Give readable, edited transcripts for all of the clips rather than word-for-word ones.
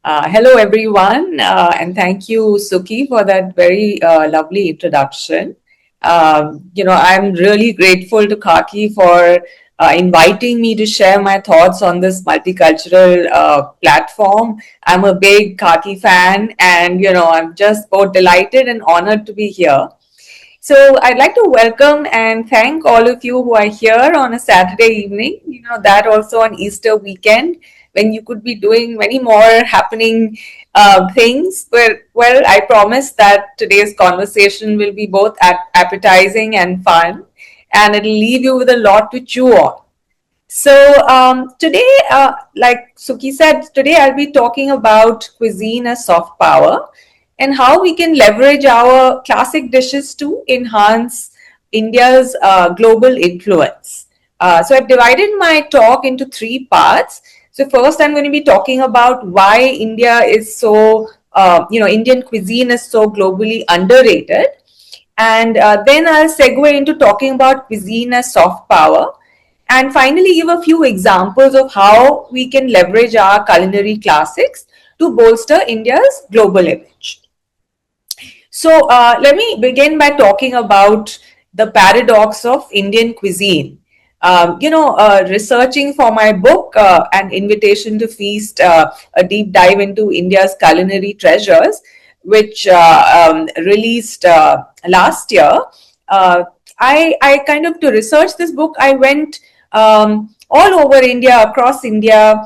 Hello, everyone, and thank you, Suki, for that very lovely introduction. I'm really grateful to Kaki for inviting me to share my thoughts on this multicultural platform. I'm a big Kaki fan, and I'm just both delighted and honored to be here. So I'd like to welcome and thank all of you who are here on a Saturday evening, that also on Easter weekend when you could be doing many more happening things. But, well, I promise that today's conversation will be both appetizing and fun, and it'll leave you with a lot to chew on. So today, like Suki said, today I'll be talking about cuisine as soft power and how we can leverage our classic dishes to enhance India's global influence. So I've divided my talk into three parts. So first, I'm going to be talking about why India is so, Indian cuisine is so globally underrated. And then I'll segue into talking about cuisine as soft power and finally give a few examples of how we can leverage our culinary classics to bolster India's global image. So let me begin by talking about the paradox of Indian cuisine. Researching for my book, An Invitation to Feast, a deep dive into India's culinary treasures, which released last year, I kind of, to research this book, I went all over India, across India,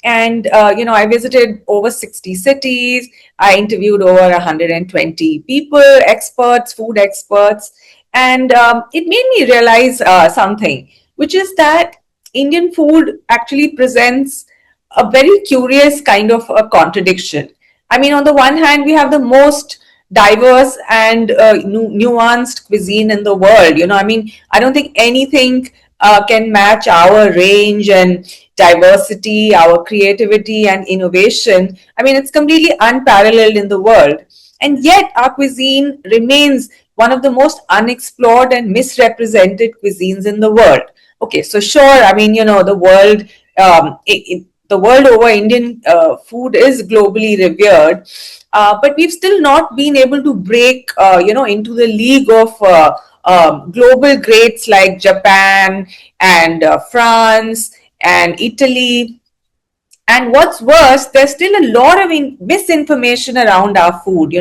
and I visited over 60 cities. I interviewed over 120 people, experts, food experts, and it made me realize something, which is that Indian food actually presents a very curious kind of a contradiction. I mean, on the one hand, we have the most diverse and nuanced cuisine in the world. I mean, I don't think anything can match our range and diversity, our creativity and innovation. I mean, it's completely unparalleled in the world. And yet, our cuisine remains one of the most unexplored and misrepresented cuisines in the world. Okay, so sure, I mean, the world, the world over, Indian food is globally revered, but we've still not been able to break, into the league of global greats like Japan and France and Italy. And what's worse, there's still a lot of misinformation around our food.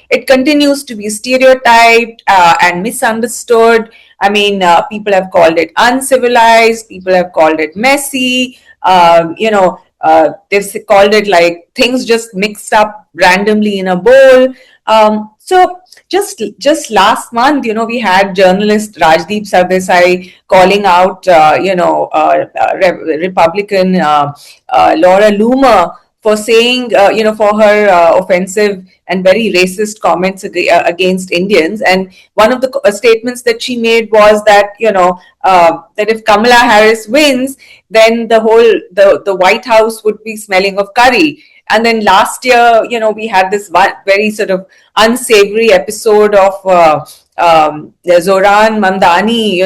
It continues to be stereotyped and misunderstood. I mean, people have called it uncivilized, people have called it messy. They've called it like things just mixed up randomly in a bowl. So just last month, we had journalist Rajdeep Sardesai calling out, Republican Laura Loomer for saying, for her offensive and very racist comments against Indians. And one of the statements that she made was that, that if Kamala Harris wins, then the White House would be smelling of curry. And then last year, we had this very sort of unsavory episode of Zoran Mamdani,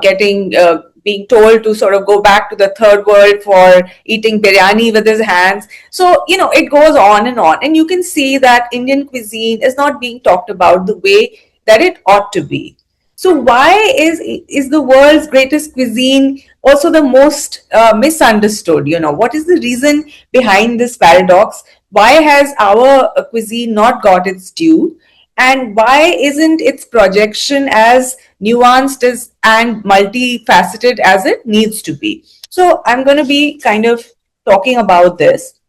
getting being told to sort of go back to the third world for eating biryani with his hands. So, it goes on. And you can see that Indian cuisine is not being talked about the way that it ought to be. So why is the world's greatest cuisine also the most misunderstood? What is the reason behind this paradox? Why has our cuisine not got its due? And why isn't its projection as nuanced as and multifaceted as it needs to be? So I'm going to be kind of talking about this.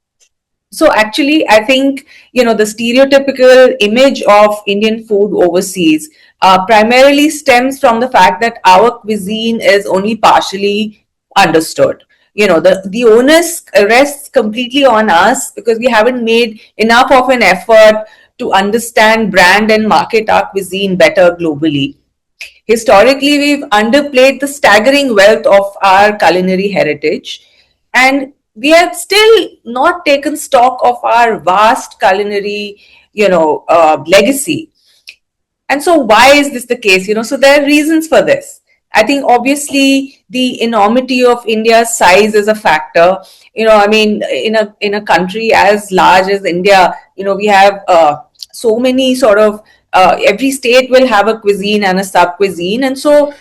So actually, I think, the stereotypical image of Indian food overseas primarily stems from the fact that our cuisine is only partially understood. The onus rests completely on us because we haven't made enough of an effort to understand, brand, and market our cuisine better globally. Historically, we've underplayed the staggering wealth of our culinary heritage, and we have still not taken stock of our vast culinary, legacy. And so, why is this the case? So there are reasons for this. I think obviously the enormity of India's size is a factor. I mean, in a country as large as India, we have so many sort of every state will have a cuisine and a sub cuisine, and so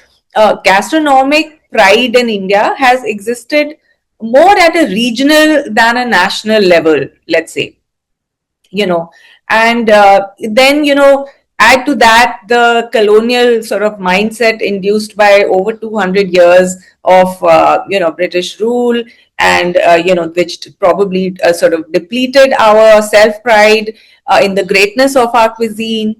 gastronomic pride in India has existed more at a regional than a national level, let's say. you know and then add to that the colonial sort of mindset induced by over 200 years of British rule, and which probably sort of depleted our self pride in the greatness of our cuisine.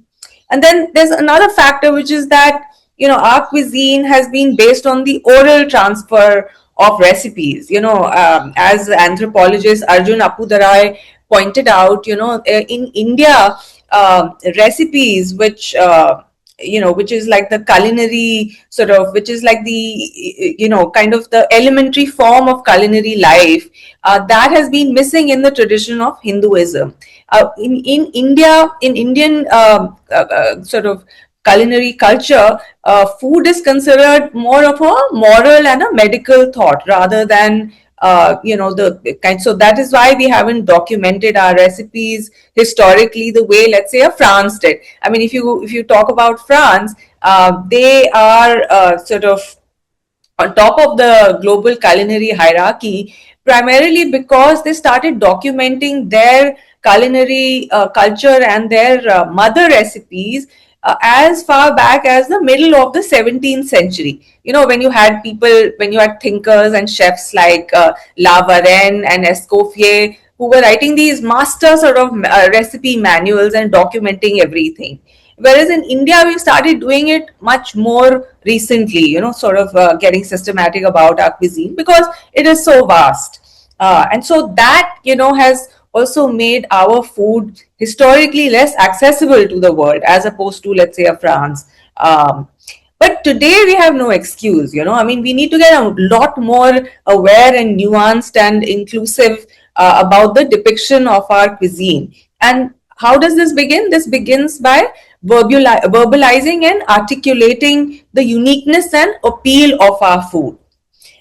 And then there's another factor, which is that our cuisine has been based on the oral transfer of recipes. As anthropologist Arjun Appudurai pointed out, in India, recipes which is like the culinary sort of, which is like the kind of the elementary form of culinary life, that has been missing in the tradition of Hinduism. In India, in Indian sort of culinary culture, food is considered more of a moral and a medical thought rather than the kind. So that is why we haven't documented our recipes historically the way, let's say, a France did. I mean, if you talk about France, they are sort of on top of the global culinary hierarchy, primarily because they started documenting their culinary culture and their mother recipes as far back as the middle of the 17th century. When you had thinkers and chefs like La Varenne and Escoffier, who were writing these master sort of recipe manuals and documenting everything. Whereas in India, we started doing it much more recently, sort of getting systematic about our cuisine because it is so vast. And so that, has also made our food historically less accessible to the world as opposed to, let's say, a France. But today we have no excuse, I mean, we need to get a lot more aware and nuanced and inclusive about the depiction of our cuisine. And how does this begin? This begins by verbalizing and articulating the uniqueness and appeal of our food.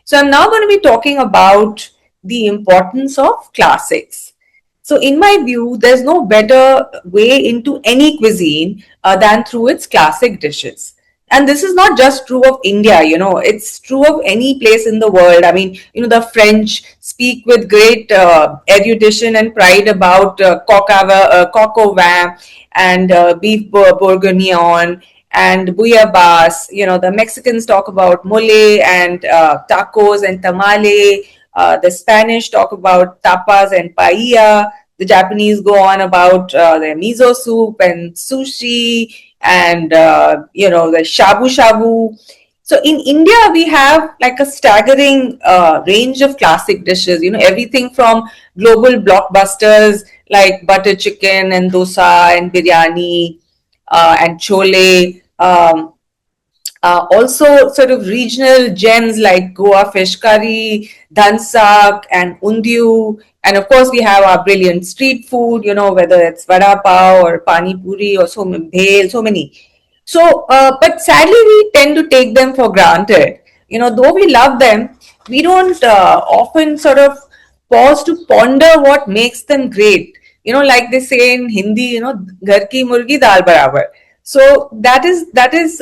So I'm now going to be talking about the importance of classics. So in my view, there's no better way into any cuisine than through its classic dishes. And this is not just true of India, it's true of any place in the world. I mean, the French speak with great erudition and pride about coq au vin and beef bourguignon and bouillabaisse. The Mexicans talk about mole and tacos and tamale. The Spanish talk about tapas and paella. The Japanese go on about their miso soup and sushi and the shabu shabu. So in India, we have like a staggering range of classic dishes. Everything from global blockbusters like butter chicken and dosa and biryani and chole. Also sort of regional gems like Goa fish curry, dhansak and undiu. And of course, we have our brilliant street food, whether it's vada pav or pani puri or so many, bhel, so many. So, but sadly, we tend to take them for granted. Though we love them, we don't often sort of pause to ponder what makes them great. Like they say in Hindi, "Ghar ki murgi dal barabar." So that is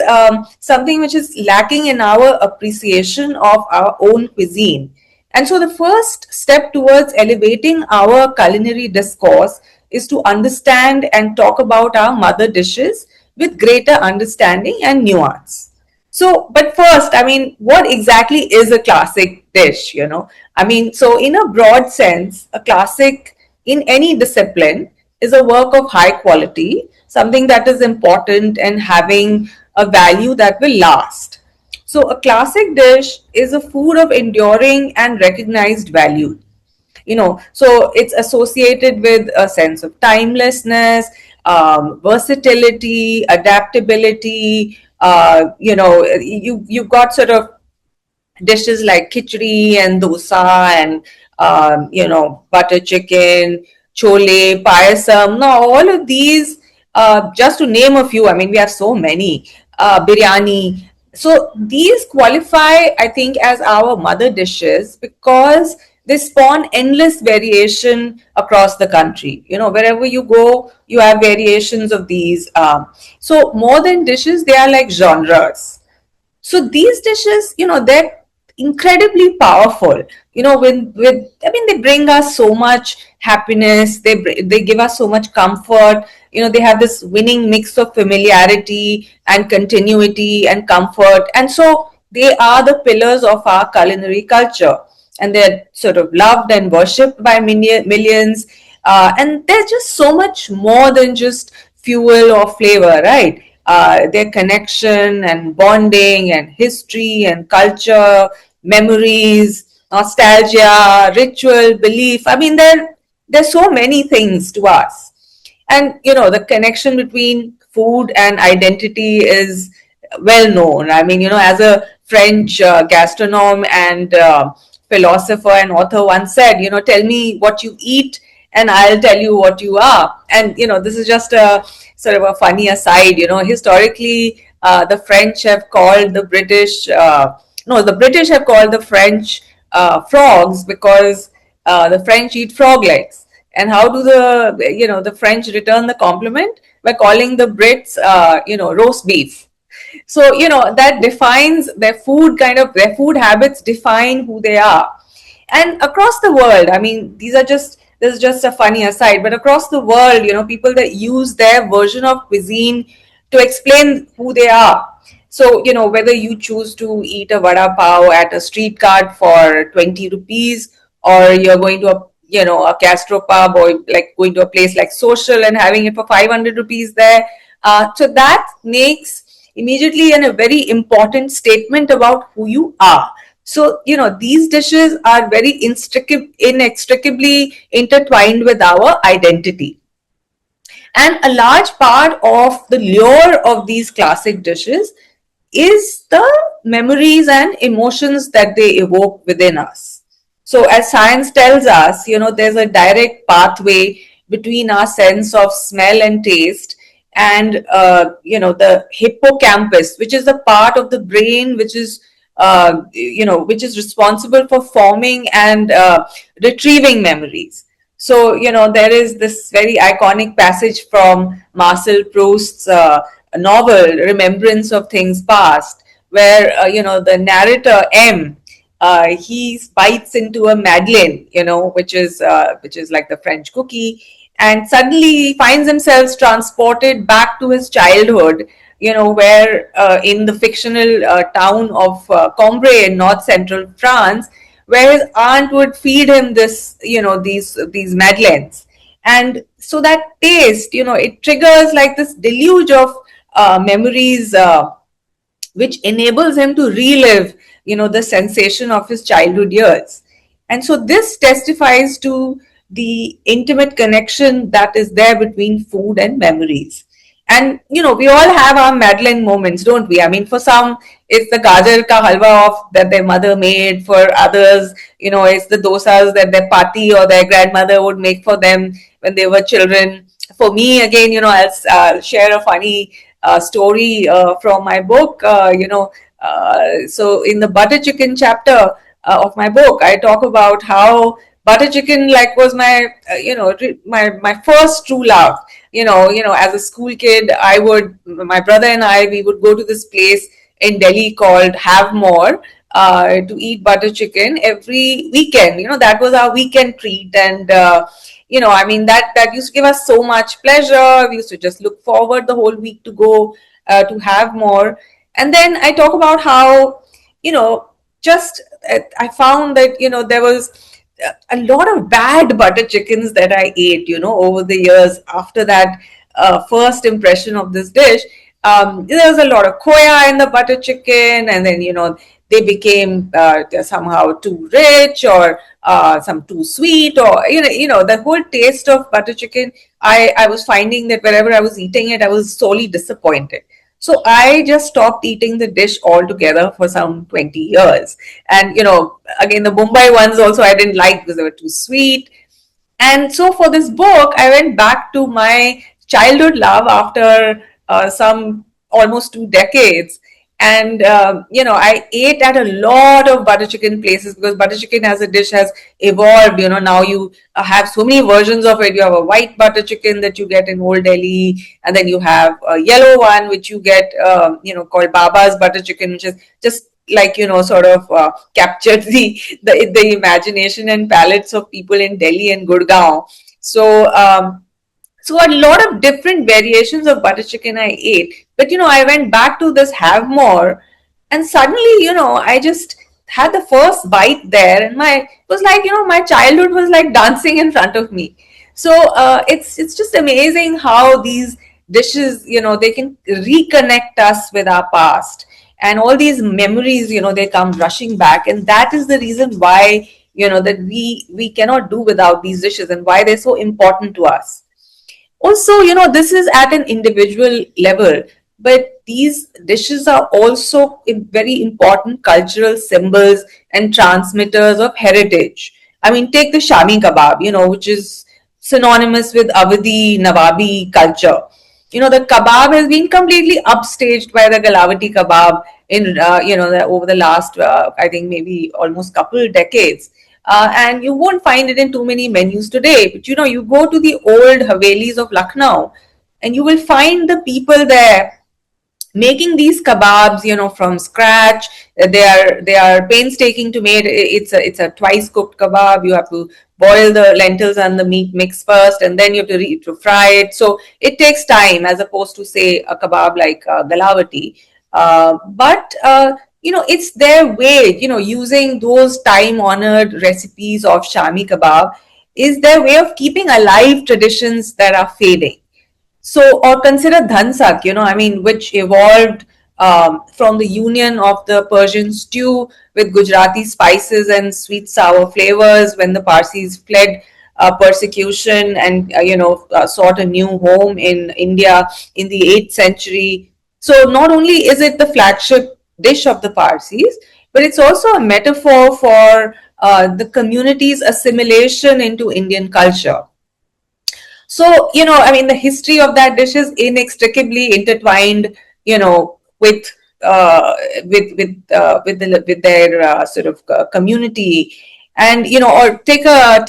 something which is lacking in our appreciation of our own cuisine. And so the first step towards elevating our culinary discourse is to understand and talk about our mother dishes with greater understanding and nuance. So, but first, I mean, what exactly is a classic dish? I mean, so in a broad sense, a classic in any discipline is a work of high quality, something that is important and having a value that will last. So, a classic dish is a food of enduring and recognized value. So it's associated with a sense of timelessness, versatility, adaptability. You've got sort of dishes like khichdi and dosa and butter chicken, chole, payasam. No, all of these, just to name a few. I mean, we have so many. Biryani. So these qualify, I think, as our mother dishes because they spawn endless variation across the country. You know, wherever you go, you have variations of these. So more than dishes, they are like genres. So these dishes, you know, they're incredibly powerful. You know, with I mean, they bring us so much happiness. They give us so much comfort. You know, they have this winning mix of familiarity and continuity and comfort, and so they are the pillars of our culinary culture, and they're sort of loved and worshipped by millions. And they're just so much more than just fuel or flavor, right? Their connection and bonding and history and culture, memories, nostalgia, ritual, belief. I mean, there's so many things to us. And you know, the connection between food and identity is well known. I mean, you know, as a French gastronome and philosopher and author once said, you know, tell me what you eat and I'll tell you what you are. And you know, this is just a sort of a funny aside. You know, historically, the French have called the British, no, the British have called the French frogs because the French eat frog legs. And how do the French return the compliment? By calling the Brits, roast beef. So you know, that defines their food, kind of their food habits define who they are. And across the world, I mean, this is just a funny aside, but across the world, you know, people that use their version of cuisine to explain who they are. So you know, whether you choose to eat a vada pav at a street cart for 20 rupees, or you're going to a gastro pub, or like going to a place like Social and having it for 500 rupees there. So that makes immediately a very important statement about who you are. So you know, these dishes are very inextricably intertwined with our identity. And a large part of the lure of these classic dishes is the memories and emotions that they evoke within us. So, as science tells us, you know, there's a direct pathway between our sense of smell and taste and, the hippocampus, which is the part of the brain which is responsible for forming and retrieving memories. So, you know, there is this very iconic passage from Marcel Proust's novel, Remembrance of Things Past, where, the narrator M, he bites into a madeleine, you know, which is like the French cookie, and suddenly he finds himself transported back to his childhood, you know, where in the fictional town of Cambrai in north central France, where his aunt would feed him these madeleines. And so that taste, you know, it triggers like this deluge of memories, which enables him to relive, you know, the sensation of his childhood years. And so this testifies to the intimate connection that is there between food and memories. And you know, we all have our Madeleine moments, don't we? I mean, for some, it's the gajar ka halwa that their mother made. For others, you know, it's the dosas that their pati or their grandmother would make for them when they were children. For me, again, you know, I'll share a funny story from my book. So in the butter chicken chapter of my book, I talk about how butter chicken like was my first true love. As a school kid, my brother and I, we would go to this place in Delhi called Have More to eat butter chicken every weekend. You know, that was our weekend treat. And I mean, that used to give us so much pleasure. We used to just look forward the whole week to go to Have More. And then I talk about how, just I found that, there was a lot of bad butter chickens that I ate, over the years after that first impression of this dish. There was a lot of koya in the butter chicken, and then, they became somehow too rich, or some too sweet, or the whole taste of butter chicken. I was finding that wherever I was eating it, I was sorely disappointed. So I just stopped eating the dish altogether for some 20 years. And, again, the Mumbai ones also I didn't like because they were too sweet. And so for this book, I went back to my childhood love after some almost 2 decades. And I ate at a lot of butter chicken places, because butter chicken as a dish has evolved. Now you have so many versions of it. You have a white butter chicken that you get in Old Delhi, and then you have a yellow one which you get called Baba's butter chicken, which is just like sort of captured the imagination and palates of people in Delhi and Gurgaon. So a lot of different variations of butter chicken I ate. But I went back to this Have More, and suddenly, I just had the first bite there, and my it was like, my childhood was like dancing in front of me. So it's just amazing how these dishes, they can reconnect us with our past, and all these memories, they come rushing back, and that is the reason why, that we cannot do without these dishes, and why they're so important to us. Also, this is at an individual level, but these dishes are also very important cultural symbols and transmitters of heritage. I mean, take the Shami kebab, which is synonymous with Awadhi Nawabi culture. The kebab has been completely upstaged by the Galavati kebab in over the last I think maybe almost couple decades. And you won't find it in too many menus today. But you go to the old Havelis of Lucknow, and you will find the people there making these kebabs, from scratch. They are painstaking to make. It's a twice cooked kebab. You have to boil the lentils and the meat mix first, and then you have to fry it. So it takes time, as opposed to, say, a kebab like Galavati. But it's their way. Using those time honored recipes of Shami kebab is their way of keeping alive traditions that are fading. So, or consider dhansak, I mean, which evolved from the union of the Persian stew with Gujarati spices and sweet sour flavors when the Parsis fled persecution and, sought a new home in India in the 8th century. So, not only is it the flagship dish of the Parsis, but it's also a metaphor for the community's assimilation into Indian culture. So, I mean, the history of that dish is inextricably intertwined, with with their sort of community. And or take a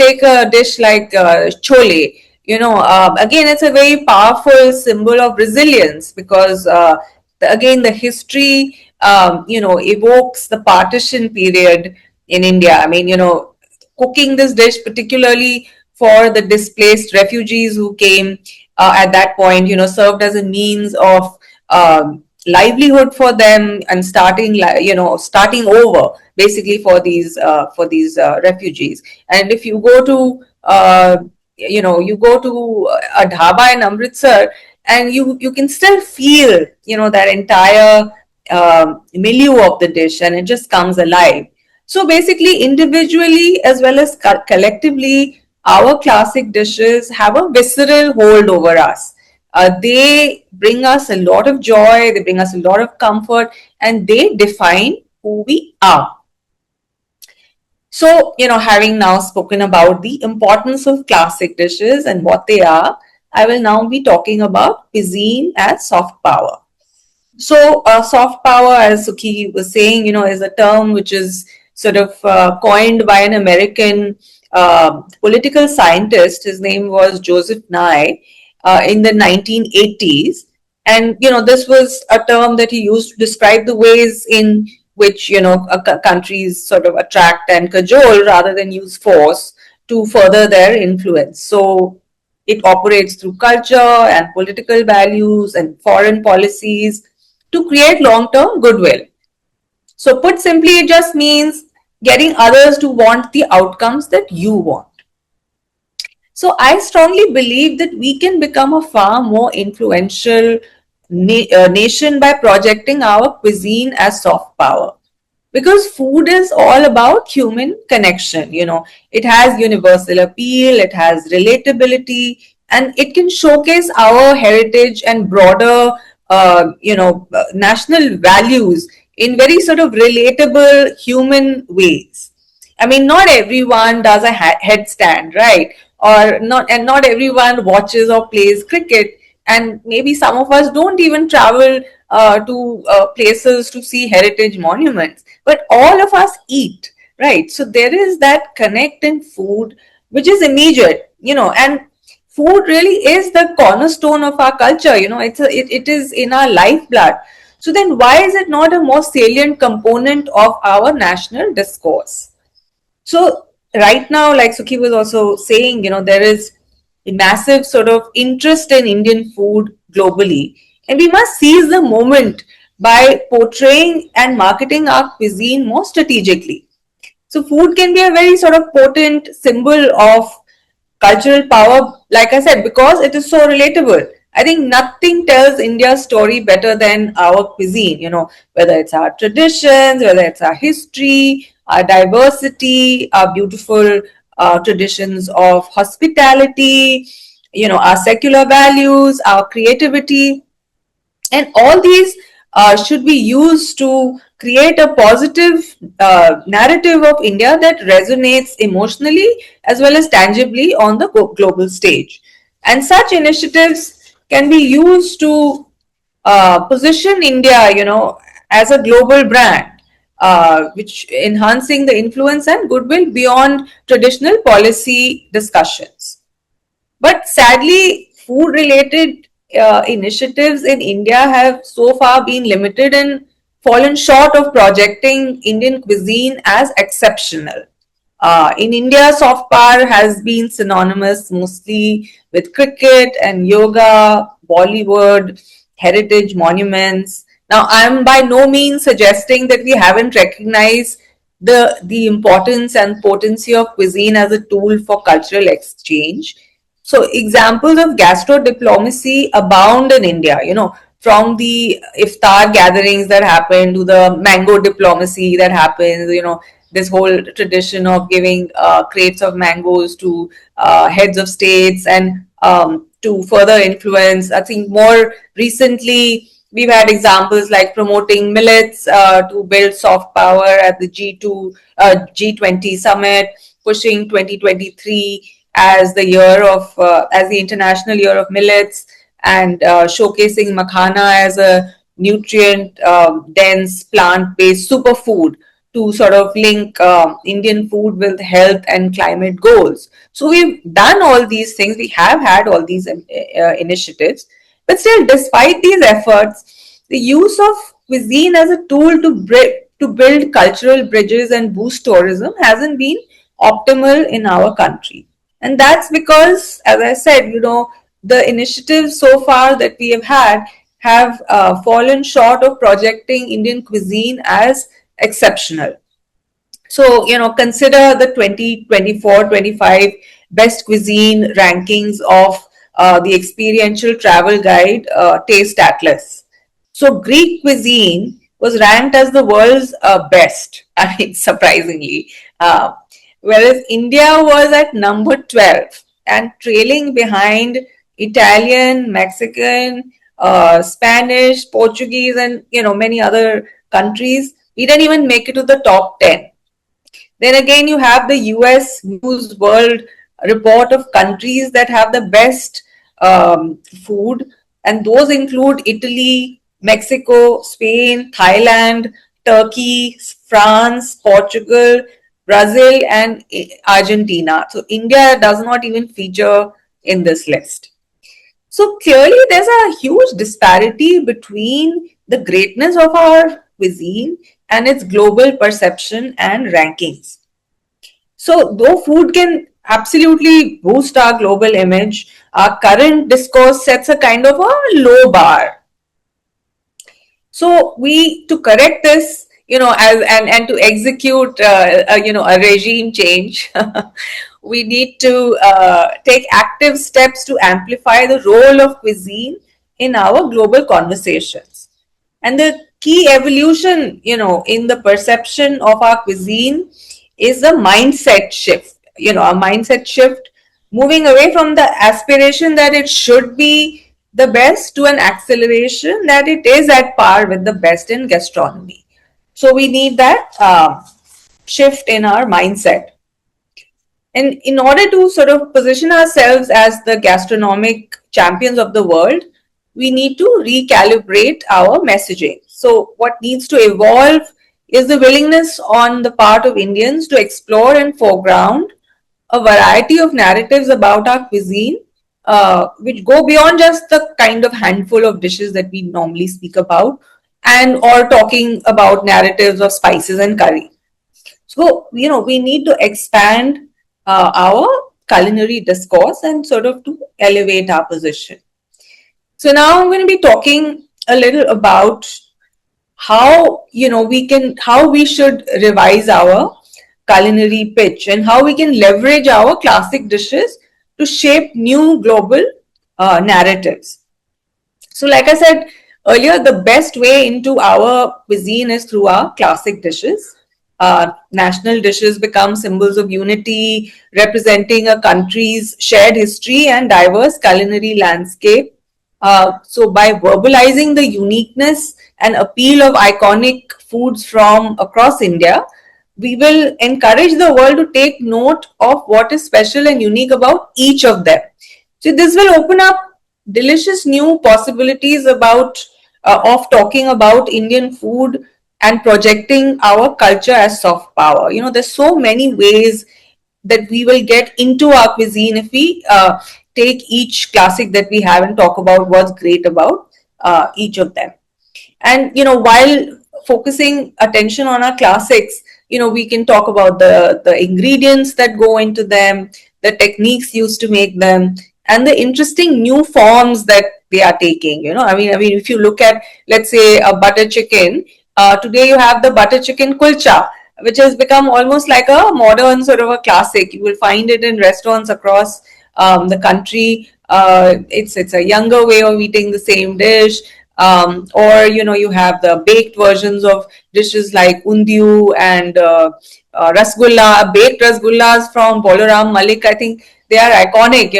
dish like chole. Again, it's a very powerful symbol of resilience, because again, the history evokes the partition period in India. I mean, cooking this dish particularly for the displaced refugees who came at that point, served as a means of livelihood for them, and starting over basically for these refugees. And if you go to a dhaba in Amritsar, and you can still feel that entire milieu of the dish, and it just comes alive. So basically, individually as well as collectively, our classic dishes have a visceral hold over us. They bring us a lot of joy, they bring us a lot of comfort, and they define who we are. So, having now spoken about the importance of classic dishes and what they are, I will now be talking about cuisine as soft power. So, soft power, as Sukhi was saying, is a term which is sort of coined by an American political scientist. His name was Joseph Nye in the 1980s. And, this was a term that he used to describe the ways in which, countries sort of attract and cajole rather than use force to further their influence. So, it operates through culture and political values and foreign policies to create long-term goodwill. So put simply, it just means getting others to want the outcomes that you want. So I strongly believe that we can become a far more influential nation by projecting our cuisine as soft power. Because food is all about human connection. It has universal appeal, it has relatability, and it can showcase our heritage and broader national values in very sort of relatable human ways. I mean, not everyone does a headstand, right? Or not, and not everyone watches or plays cricket. And maybe some of us don't even travel to places to see heritage monuments, but all of us eat, right? So there is that connect in food, which is immediate, and food really is the cornerstone of our culture. It is in our lifeblood. So then why is it not a more salient component of our national discourse? So right now, like Sukhi was also saying, there is a massive sort of interest in Indian food globally. And we must seize the moment by portraying and marketing our cuisine more strategically. So food can be a very sort of potent symbol of cultural power, like I said, because it is so relatable. I think nothing tells India's story better than our cuisine, whether it's our traditions, whether it's our history, our diversity, our beautiful traditions of hospitality, our secular values, our creativity. And all these should be used to create a positive narrative of India that resonates emotionally as well as tangibly on the global stage. And such initiatives can be used to position India, as a global brand, which enhancing the influence and goodwill beyond traditional policy discussions. But sadly, food related initiatives in India have so far been limited and fallen short of projecting Indian cuisine as exceptional. In India, soft power has been synonymous mostly with cricket and yoga, Bollywood, heritage monuments. Now, I'm by no means suggesting that we haven't recognized the importance and potency of cuisine as a tool for cultural exchange. So examples of gastro diplomacy abound in India, from the iftar gatherings that happen to the mango diplomacy that happens, this whole tradition of giving crates of mangoes to heads of states and to further influence. I think more recently, we've had examples like promoting millets to build soft power at the G20 summit, pushing 2023 as the year of as the International Year of Millets, and showcasing makhana as a nutrient dense plant based superfood to sort of link Indian food with health and climate goals. So we've done all these things. We have had all these initiatives, but still, despite these efforts, the use of cuisine as a tool to build cultural bridges and boost tourism hasn't been optimal in our country. And that's because, as I said, the initiatives so far that we have had have fallen short of projecting Indian cuisine as exceptional. So, consider the 2024-25 best cuisine rankings of the experiential travel guide Taste Atlas. So, Greek cuisine was ranked as the world's best, I mean, surprisingly. Uh, Whereas India was at number 12 and trailing behind Italian, Mexican, Spanish, Portuguese, and many other countries. We didn't even make it to the top 10. Then again, you have the US News World report of countries that have the best food, and those include Italy, Mexico, Spain, Thailand, Turkey, France, Portugal, Brazil, and Argentina. So India does not even feature in this list. So clearly, there's a huge disparity between the greatness of our cuisine and its global perception and rankings. So, though food can absolutely boost our global image, our current discourse sets a kind of a low bar. So we, to correct this, and to execute, a regime change, we need to take active steps to amplify the role of cuisine in our global conversations. And the key evolution, in the perception of our cuisine is a mindset shift, a mindset shift moving away from the aspiration that it should be the best to an acceleration that it is at par with the best in gastronomy. So we need that shift in our mindset. And in order to sort of position ourselves as the gastronomic champions of the world, we need to recalibrate our messaging. So what needs to evolve is the willingness on the part of Indians to explore and foreground a variety of narratives about our cuisine, which go beyond just the kind of handful of dishes that we normally speak about, and or talking about narratives of spices and curry. So, we need to expand our culinary discourse and sort of to elevate our position. So now I'm going to be talking a little about how how we should revise our culinary pitch and how we can leverage our classic dishes to shape new global narratives. So, like I said earlier, the best way into our cuisine is through our classic dishes. National dishes become symbols of unity, representing a country's shared history and diverse culinary landscape. So, by verbalizing the uniqueness and appeal of iconic foods from across India, we will encourage the world to take note of what is special and unique about each of them. So, this will open up delicious new possibilities about of talking about Indian food and projecting our culture as soft power. There's so many ways that we will get into our cuisine if we take each classic that we have and talk about what's great about each of them. And while focusing attention on our classics, we can talk about the ingredients that go into them, the techniques used to make them, and the interesting new forms that they are taking. I mean if you look at, let's say, a butter chicken, today you have the butter chicken kulcha, which has become almost like a modern sort of a classic. You will find it in restaurants across the country. It's a younger way of eating the same dish. Or you have the baked versions of dishes like undiu and rasgulla. Baked rasgullas from Bolaram Malik, I think they are iconic.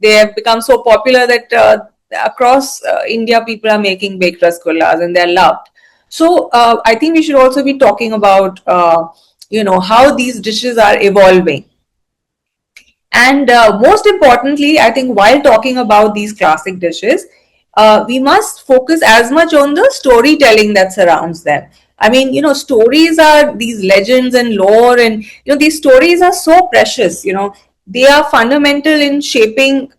They have become so popular that across India people are making baked rasgullas and they're loved. So I think we should also be talking about how these dishes are evolving. And most importantly, I think while talking about these classic dishes, we must focus as much on the storytelling that surrounds them. I mean, stories are these legends and lore, and these stories are so precious. They are fundamental in shaping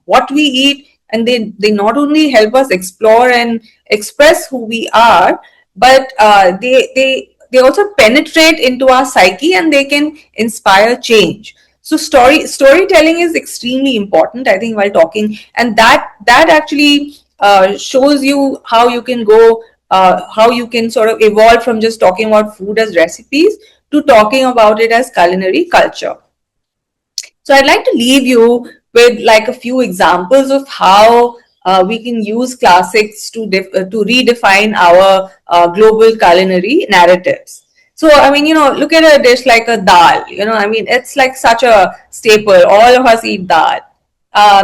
what we eat, and they not only help us explore and express who we are, but they also penetrate into our psyche and they can inspire change. So storytelling is extremely important, I think, while talking, and that actually shows you how you can go, how you can sort of evolve from just talking about food as recipes to talking about it as culinary culture. So I'd like to leave you with like a few examples of how we can use classics to redefine our global culinary narratives. So I mean, look at a dish like a dal. I mean, it's like such a staple. All of us eat dal.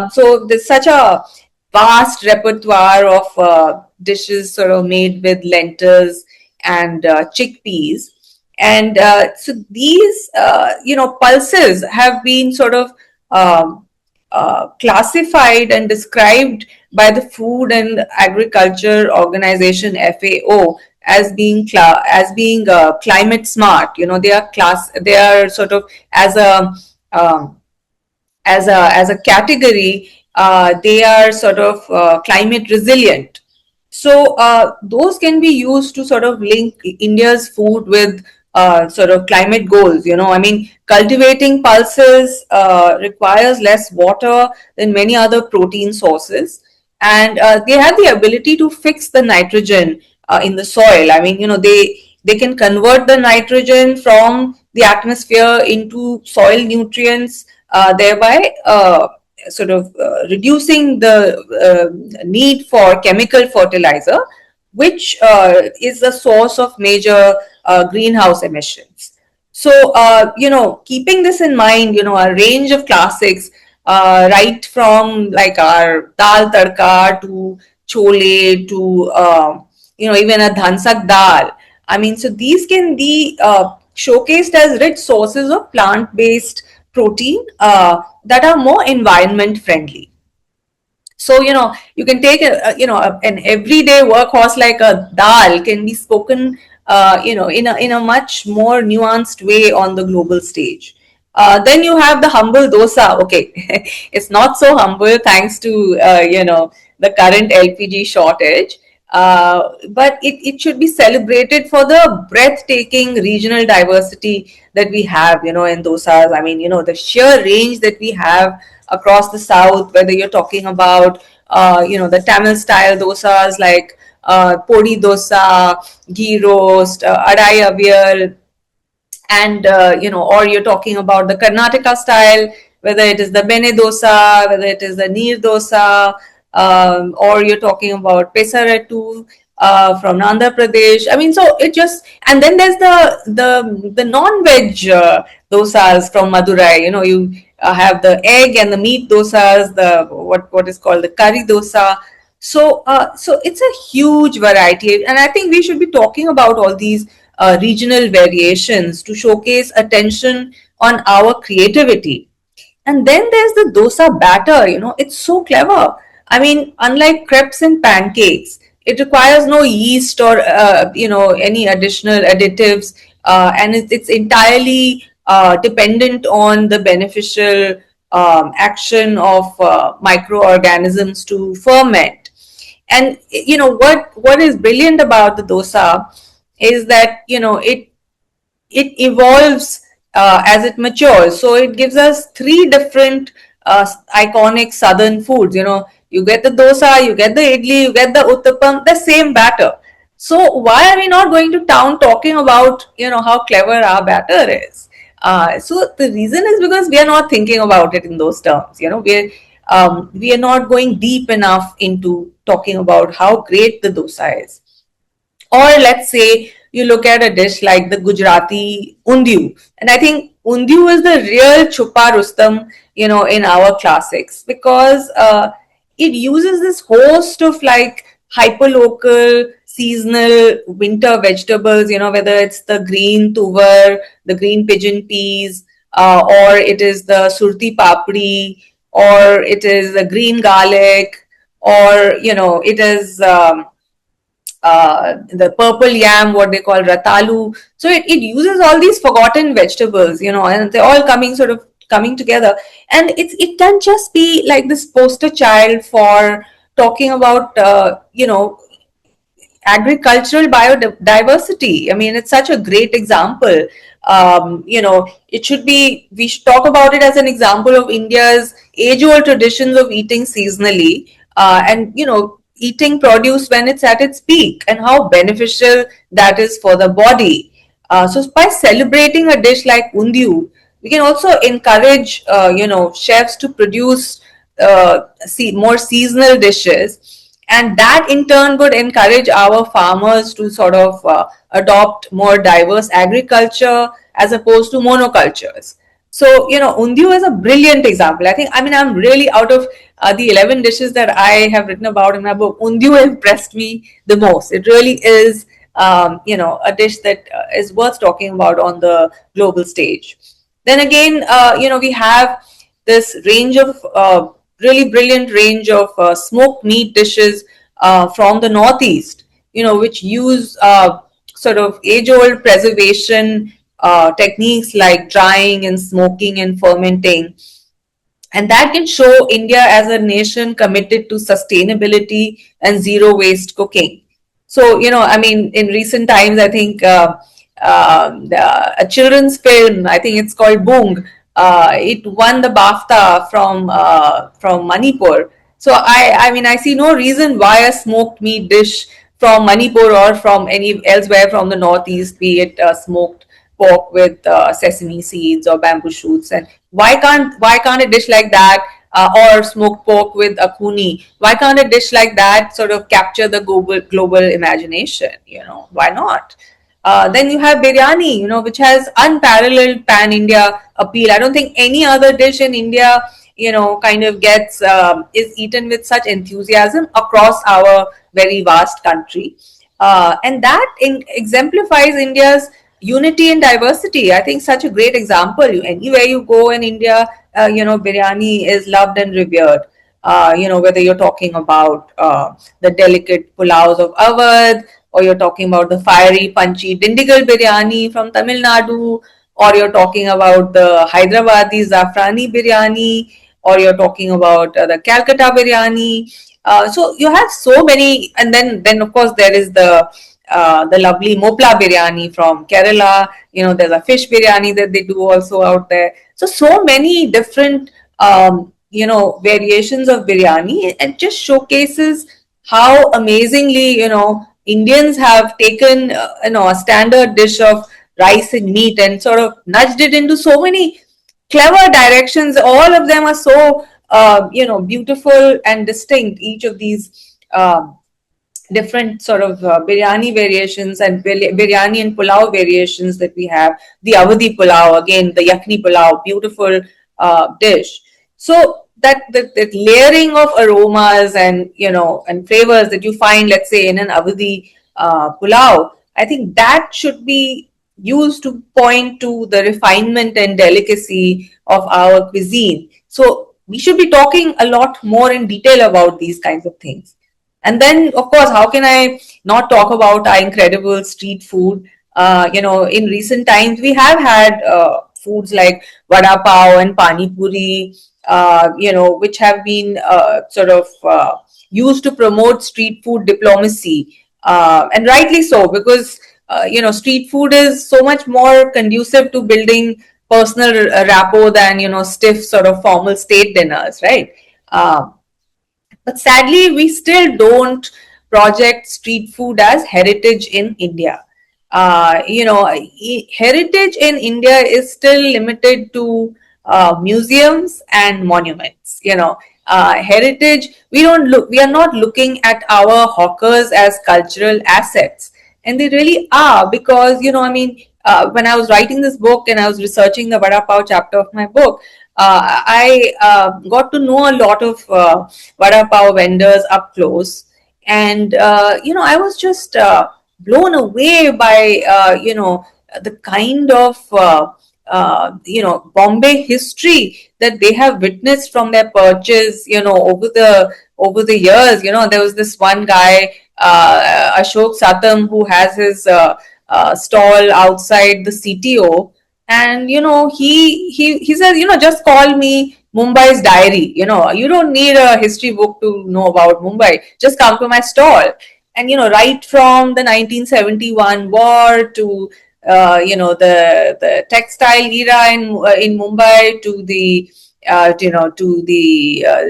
So there's such a vast repertoire of dishes sort of made with lentils and chickpeas. And so these, pulses have been sort of classified and described by the Food and Agriculture Organization (FAO) as being climate smart. They are sort of um, as a category, they are sort of climate resilient. So those can be used to sort of link India's food with sort of climate goals. I mean, cultivating pulses requires less water than many other protein sources, and they have the ability to fix the nitrogen in the soil. I mean, they can convert the nitrogen from the atmosphere into soil nutrients, thereby sort of reducing the need for chemical fertilizer, which is a source of major greenhouse emissions. So, keeping this in mind, a range of classics, right from like our dal tadka to chole to, even a dhansak dal. I mean, so these can be showcased as rich sources of plant based protein that are more environment friendly. So, you can take an everyday workhorse like a dal can be spoken, in a much more nuanced way on the global stage. Then you have the humble dosa. Okay, it's not so humble thanks to, the current LPG shortage. But it should be celebrated for the breathtaking regional diversity that we have, in dosas. I mean, the sheer range that we have across the south, whether you're talking about, the Tamil style dosas like podi dosa, ghee roast, adai avial, and or you're talking about the Karnataka style, whether it is the bene dosa, whether it is the neer dosa, or you're talking about pesarattu from Andhra Pradesh. I mean, so it just, and then there's the non-veg dosas from Madurai. You have the egg and the meat dosas, the what is called the curry dosa. So it's a huge variety, and I think we should be talking about all these regional variations to showcase attention on our creativity. And then there's the dosa batter, it's so clever. I mean, unlike crepes and pancakes, it requires no yeast or, any additional additives, and it's entirely dependent on the beneficial action of microorganisms to ferment. And what is brilliant about the dosa is that it evolves as it matures. So it gives us three different iconic southern foods. You get the dosa, you get the idli, you get the uttapam, the same batter. So why are we not going to town talking about how clever our batter is? So the reason is because we are not thinking about it in those terms. We are not going deep enough into talking about how great the dosa is. Or let's say you look at a dish like the Gujarati undiyu, and I think undiyu is the real chupa rustam, in our classics, because it uses this host of like hyperlocal, seasonal winter vegetables. Whether it's the green tuvar, the green pigeon peas, or it is the surti papri, or it is the green garlic, or it is. The purple yam, what they call ratalu. So it uses all these forgotten vegetables, and they're all coming together. And it can just be like this poster child for talking about, agricultural biodiversity. I mean, it's such a great example. We should talk about it as an example of India's age old traditions of eating seasonally, and, eating produce when it's at its peak, and how beneficial that is for the body. So by celebrating a dish like undiyu, we can also encourage, chefs to produce more seasonal dishes, and that in turn would encourage our farmers to sort of adopt more diverse agriculture as opposed to monocultures. So, undiyu is a brilliant example. I'm really out of the 11 dishes that I have written about in my book. Undiyu impressed me the most. It really is, a dish that is worth talking about on the global stage. Then again, we have this range of really brilliant range of smoked meat dishes from the Northeast, which use sort of age-old preservation techniques like drying and smoking and fermenting. And that can show India as a nation committed to sustainability and zero waste cooking. So, in recent times, I think a children's film, I think it's called Boong, it won the BAFTA from Manipur. So I see no reason why a smoked meat dish from Manipur or from any elsewhere from the Northeast, be it smoked pork with sesame seeds or bamboo shoots, and why can't a dish like that, or smoked pork with akuni, why can't a dish like that sort of capture the global imagination? Why not? Then you have biryani, which has unparalleled pan India appeal. I don't think any other dish in India, kind of gets is eaten with such enthusiasm across our very vast country, and that exemplifies India's unity and diversity. I think such a great example. Anywhere you go in India, biryani is loved and revered. whether you're talking about the delicate pulaus of Awadh, or you're talking about the fiery, punchy Dindigal biryani from Tamil Nadu, or you're talking about the Hyderabadi Zafrani biryani, or you're talking about the Calcutta biryani. So you have so many, and then of course there is the lovely Mopla biryani from Kerala. There's a fish biryani that they do also out there. So many different variations of biryani. It just showcases how amazingly Indians have taken a standard dish of rice and meat and sort of nudged it into so many clever directions. All of them are so beautiful and distinct. Each of these different sort of biryani variations and biryani and pulao variations that we have. The Awadhi pulao, again, the Yakhni pulao, beautiful dish. So that layering of aromas and flavors that you find, let's say, in an Awadhi pulao, I think that should be used to point to the refinement and delicacy of our cuisine. So we should be talking a lot more in detail about these kinds of things. And then, of course, how can I not talk about our incredible street food? In recent times, we have had foods like vada pav and pani puri, which have been sort of used to promote street food diplomacy, and rightly so, because street food is so much more conducive to building personal rapport than stiff sort of formal state dinners, right? But sadly, we still don't project street food as heritage in India. Heritage in India is still limited to museums and monuments. Heritage, we are not looking at our hawkers as cultural assets. And they really are, because, when I was writing this book and I was researching the Vada Pav chapter of my book, I got to know a lot of vada pav vendors up close, and I was just blown away by the kind of Bombay history that they have witnessed from their purchase, over the years. There was this one guy, Ashok Satam, who has his stall outside the CTO, and he says, just call me Mumbai's diary. You don't need a history book to know about Mumbai. Just come to my stall. And right from the 1971 war to the textile era in Mumbai, to the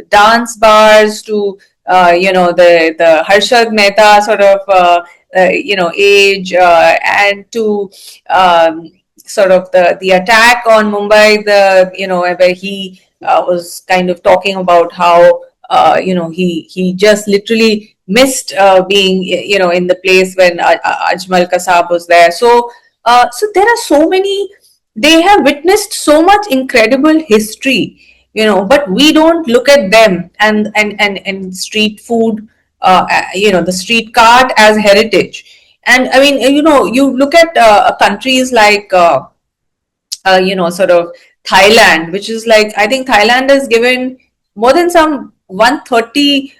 dance bars, to the Harshad Mehta sort of age, and to sort of the attack on Mumbai, where he was kind of talking about how he just literally missed being in the place when Ajmal Kasab was there. So there are so many. They have witnessed so much incredible history, but we don't look at them and street food, the street cart as heritage. And I mean, you look at countries like sort of Thailand, which is like, I think Thailand has given more than some 130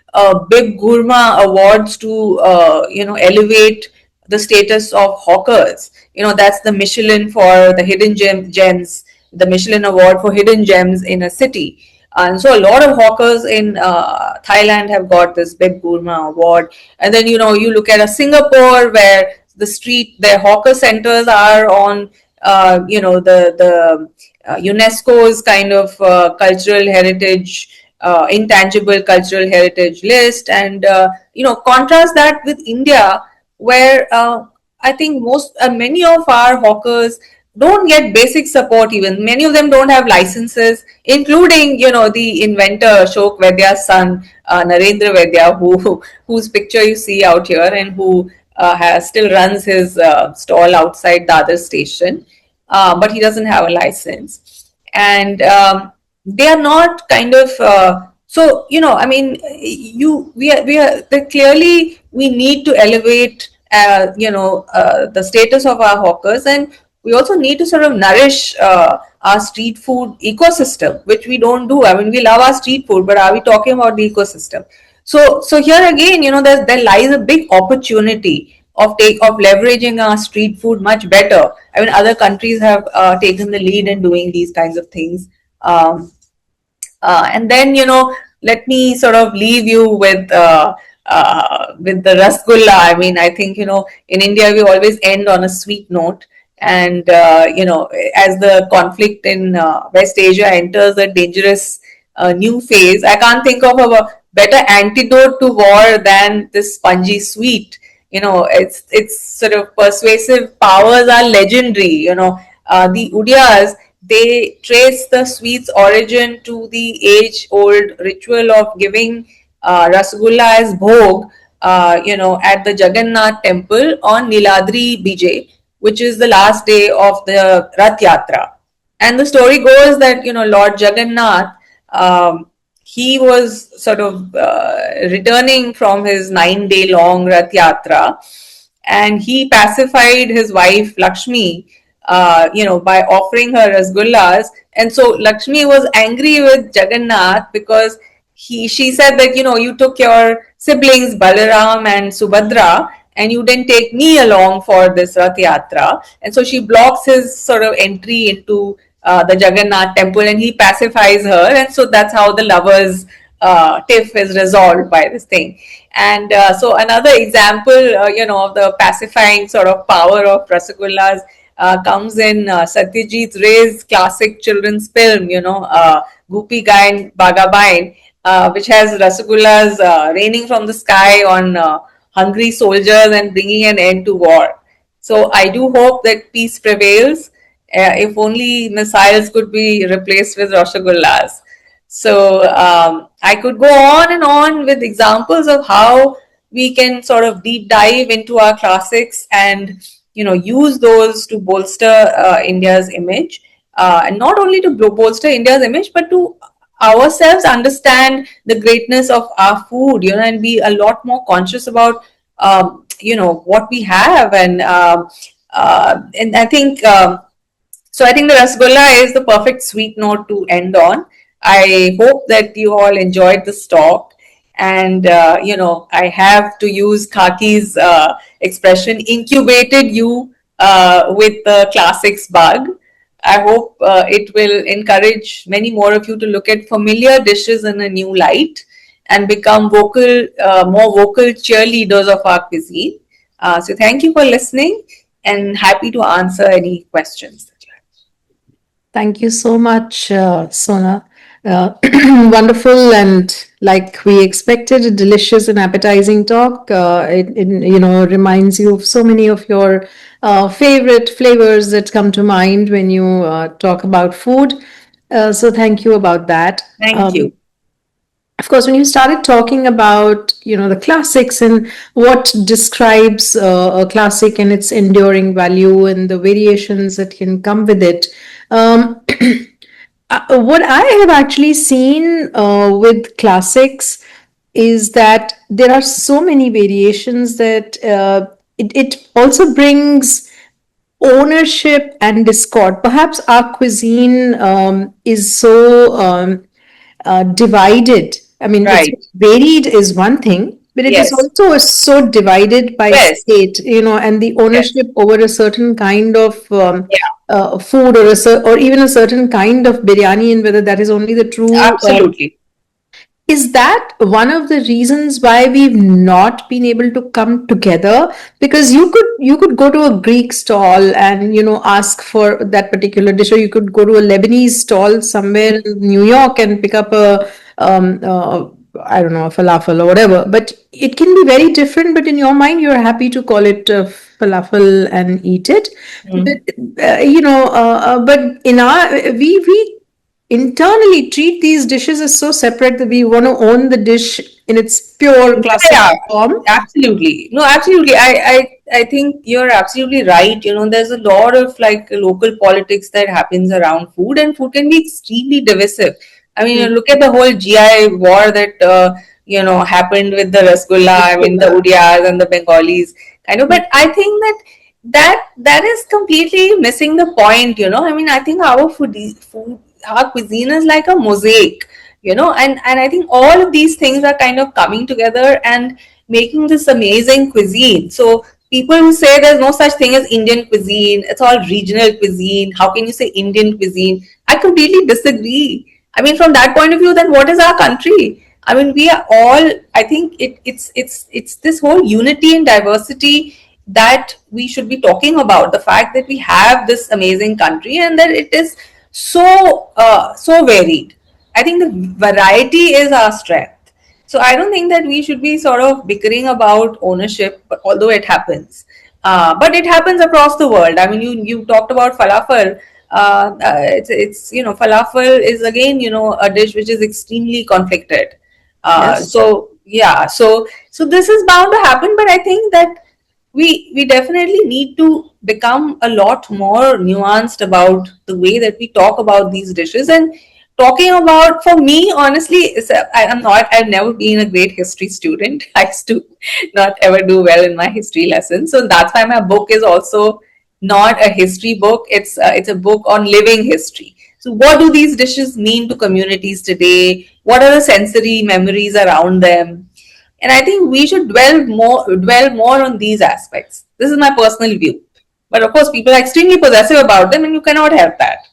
big gourmet awards to elevate the status of hawkers. That's the Michelin for the hidden gems, the Michelin award for hidden gems in a city. And so a lot of hawkers in Thailand have got this big gourmet award. And then, you look at a Singapore, where their hawker centers are on the UNESCO's kind of cultural heritage, intangible cultural heritage list. And contrast that with India, where I think many of our hawkers don't get basic support. Even many of them don't have licenses, including the inventor Ashok Vaidya's son, Narendra Vaidya, whose picture you see out here, and who still runs his stall outside Dadar station, but he doesn't have a license. And they are not kind of so I mean, clearly we need to elevate the status of our hawkers. And we also need to sort of nourish our street food ecosystem, which we don't do. I mean, we love our street food, but are we talking about the ecosystem? So here again, there lies a big opportunity of leveraging our street food much better. I mean, other countries have taken the lead in doing these kinds of things. Um, and then, let me sort of leave you with the rasgulla. I mean, I think, in India we always end on a sweet note, and as the conflict in West Asia enters a dangerous new phase, I can't think of a better antidote to war than this spongy sweet. It's sort of persuasive powers are legendary. The Udiyas, they trace the sweet's origin to the age-old ritual of giving rasgulla as bhog, at the Jagannath temple on Niladri Bijay, which is the last day of the Rath Yatra. And the story goes that, Lord Jagannath, he was sort of returning from his 9-day long Rath Yatra, and he pacified his wife Lakshmi, by offering her rasgullas. And so Lakshmi was angry with Jagannath because she said that, you took your siblings Balaram and Subhadra, and you didn't take me along for this Rath Yatra. And so she blocks his sort of entry into the Jagannath temple, and he pacifies her. And so that's how the lovers tiff is resolved by this thing. And so another example, of the pacifying sort of power of rasagullas comes in Satyajit Ray's classic children's film, Goopy Gain Bagabain, which has rasagullas raining from the sky on hungry soldiers and bringing an end to war. So I do hope that peace prevails. If only missiles could be replaced with rasagullas. So I could go on and on with examples of how we can sort of deep dive into our classics and use those to bolster India's image, and not only to bolster India's image, but to ourselves understand the greatness of our food, and be a lot more conscious about what we have, and I think. So I think the rasgulla is the perfect sweet note to end on. I hope that you all enjoyed this talk. And, I have to use Kaki's expression, incubated you with the classics bug. I hope it will encourage many more of you to look at familiar dishes in a new light and become more vocal cheerleaders of our cuisine. So thank you for listening, and happy to answer any questions. Thank you so much, Sona. Wonderful, and like we expected, a delicious and appetizing talk. It reminds you of so many of your favorite flavors that come to mind when you talk about food. So thank you about that. Thank you. Of course, when you started talking about the classics and what describes a classic and its enduring value and the variations that can come with it, what I have actually seen with classics is that there are so many variations that it also brings ownership and discord. Perhaps our cuisine is so divided. I mean, Right. it's varied is one thing, but it is Yes. also so divided by Yes. state, and the Yes. ownership over a certain kind of Yeah. food, or even a certain kind of biryani, and whether that is only the true. Absolutely. Is that one of the reasons why we've not been able to come together? Because you could go to a Greek stall and ask for that particular dish, or you could go to a Lebanese stall somewhere in New York and pick up a I don't know, a falafel or whatever. But it can be very different. But in your mind, you're happy to call it falafel and eat it. But in our we internally treat these dishes as so separate that we want to own the dish in its pure classic Yeah, form. absolutely. No, absolutely. I think you're absolutely right. There's a lot of like local politics that happens around food, and food can be extremely divisive. I mean, look at the whole GI war that happened with the rasgulla. I mean, the Udiyas and the Bengalis kind of. But I think that that is completely missing the point, I mean, I think our food, our cuisine is like a mosaic, and I think all of these things are kind of coming together and making this amazing cuisine. So people who say there's no such thing as Indian cuisine, it's all regional cuisine, how can you say Indian cuisine? I completely disagree. I mean, from that point of view, then what is our country? I mean, we are all, I think it's this whole unity and diversity that we should be talking about, the fact that we have this amazing country and that it is so varied. I think the variety is our strength. So I don't think that we should be sort of bickering about ownership, but although it happens, but it happens across the world. I mean, you talked about falafel. It's falafel is again a dish which is extremely conflicted. Yes. So yeah, so this is bound to happen, but I think that we definitely need to become a lot more nuanced about the way that we talk about these dishes. And talking about, for me, honestly, I've never been a great history student. I used to not ever do well in my history lessons, so that's why my book is also not a history book. It's a book on living history. So what do these dishes mean to communities today? What are the sensory memories around them? And I think we should dwell more on these aspects. This is my personal view. But of course, people are extremely possessive about them, and you cannot help that.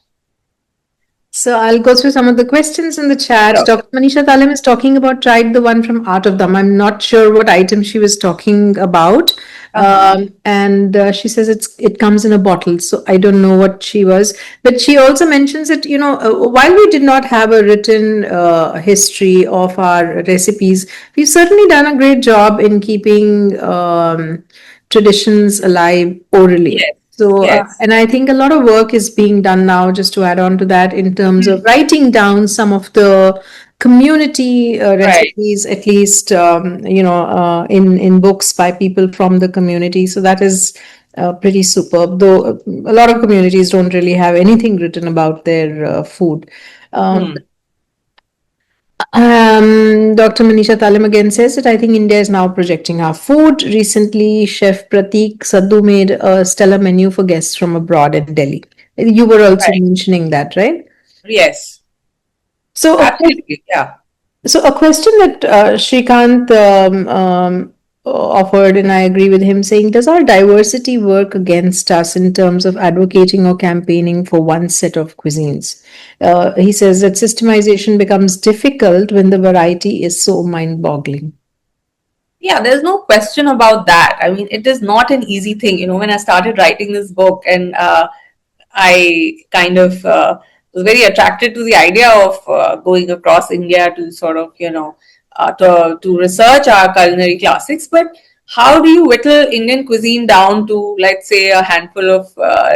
So I'll go through some of the questions in the chat. Sure. Dr. Manisha Talim is talking about tried the one from Art of Dum. I'm not sure what item she was talking about. Uh-huh. And she says it comes in a bottle. So I don't know what she was. But she also mentions that, while we did not have a written history of our recipes, we've certainly done a great job in keeping traditions alive orally. Yes. So, Yes. and I think a lot of work is being done now, just to add on to that, in terms of writing down some of the community Right. recipes, at least, in books by people from the community. So that is pretty superb. Though a lot of communities don't really have anything written about their food. Um, Hmm. Dr. Manisha Talim again says that I think India is now projecting our food. Recently, Chef Pratik Sadhu made a stellar menu for guests from abroad in Delhi. You were also Right. mentioning that, right? Yes. So, a Absolutely. Yeah. So, a question that Shrikant offered, and I agree with him, saying, does our diversity work against us in terms of advocating or campaigning for one set of cuisines? He says that systemization becomes difficult when the variety is so mind boggling. Yeah, there's no question about that. I mean, it is not an easy thing. When I started writing this book, and I kind of was very attracted to the idea of going across India to sort of, to research our culinary classics. But how do you whittle Indian cuisine down to, let's say, a handful of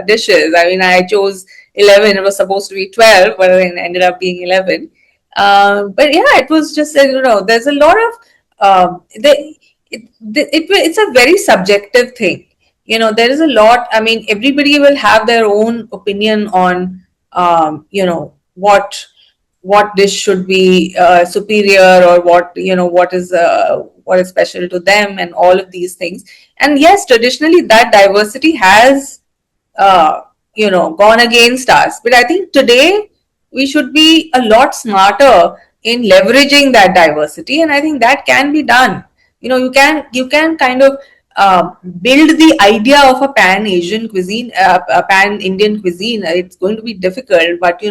dishes? I mean, I chose 11. It was supposed to be 12, but it ended up being 11. But yeah, it was just, there's a lot of, it's a very subjective thing. There is a lot. I mean, everybody will have their own opinion on what dish should be superior, or what is special to them, and all of these things. And yes, traditionally that diversity has gone against us, but I think today we should be a lot smarter in leveraging that diversity, and I think that can be done. You can kind of build the idea of a pan Asian cuisine, a pan Indian cuisine. It's going to be difficult, but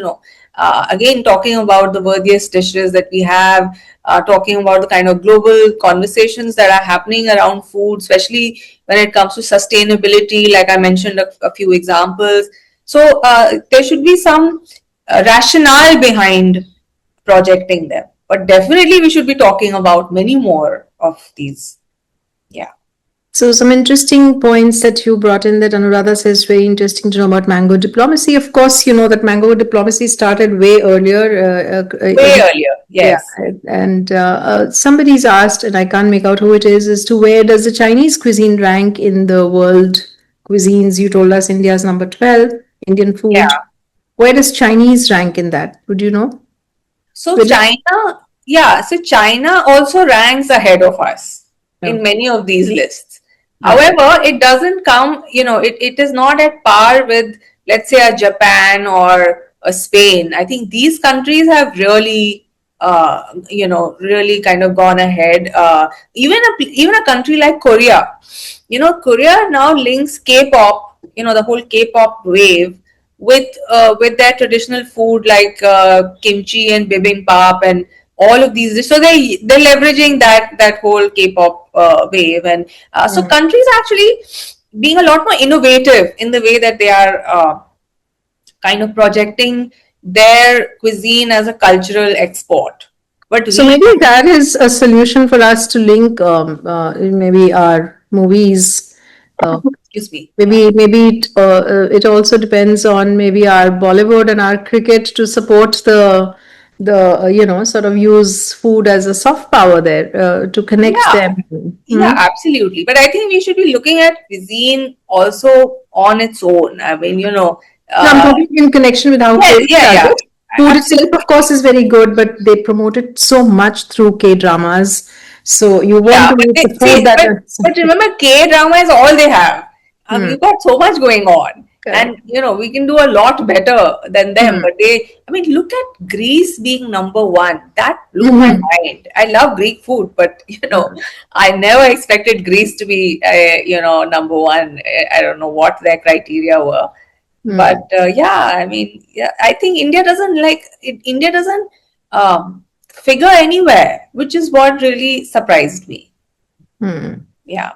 again, talking about the worthiest dishes that we have, talking about the kind of global conversations that are happening around food, especially when it comes to sustainability, like I mentioned a few examples. So there should be some rationale behind projecting them, but definitely we should be talking about many more of these. Yeah. So, some interesting points that you brought in, that Anuradha says very interesting to know about mango diplomacy. Of course, you know that mango diplomacy started way earlier. Way earlier. Yeah, Yes. and somebody's asked, and I can't make out who it is, as to where does the Chinese cuisine rank in the world cuisines? You told us India's number 12, Indian food. Yeah. Where does Chinese rank in that? Would you know? So With China, yeah, so China also ranks ahead of us no. in many of these lists. However, it doesn't come, it is not at par with, let's say, a Japan or a Spain. I think these countries have really, really kind of gone ahead. Even a country like Korea, Korea now links K-pop, the whole K-pop wave with their traditional food like kimchi and bibimbap and all of these. So they're leveraging that whole K-pop wave, and so countries actually being a lot more innovative in the way that they are kind of projecting their cuisine as a cultural export. But So maybe that is a solution for us to link maybe our movies. excuse me. Maybe it also depends on maybe our Bollywood and our cricket to support the sort of use food as a soft power there to connect Yeah, them. yeah, absolutely. But I think we should be looking at cuisine also on its own. I mean, No, I'm talking in connection with how yeah, K yeah, does yeah, it. Food itself, absolutely. of course, is very good, but they promote it so much through K dramas. So you want Yeah, to but make they, the food see, that but remember, K drama is all they have. Hmm, We've got so much going on, and correct. we can do a lot better than them. Hmm. But I mean, look at Greece being number one. That blew my Mhm. mind. I love Greek food, but Hmm. I never expected Greece to be, number one. I don't know what their criteria were, but Hmm. yeah, I mean, yeah, I think India doesn't like it. India doesn't figure anywhere, which is what really surprised me. Hmm. Yeah.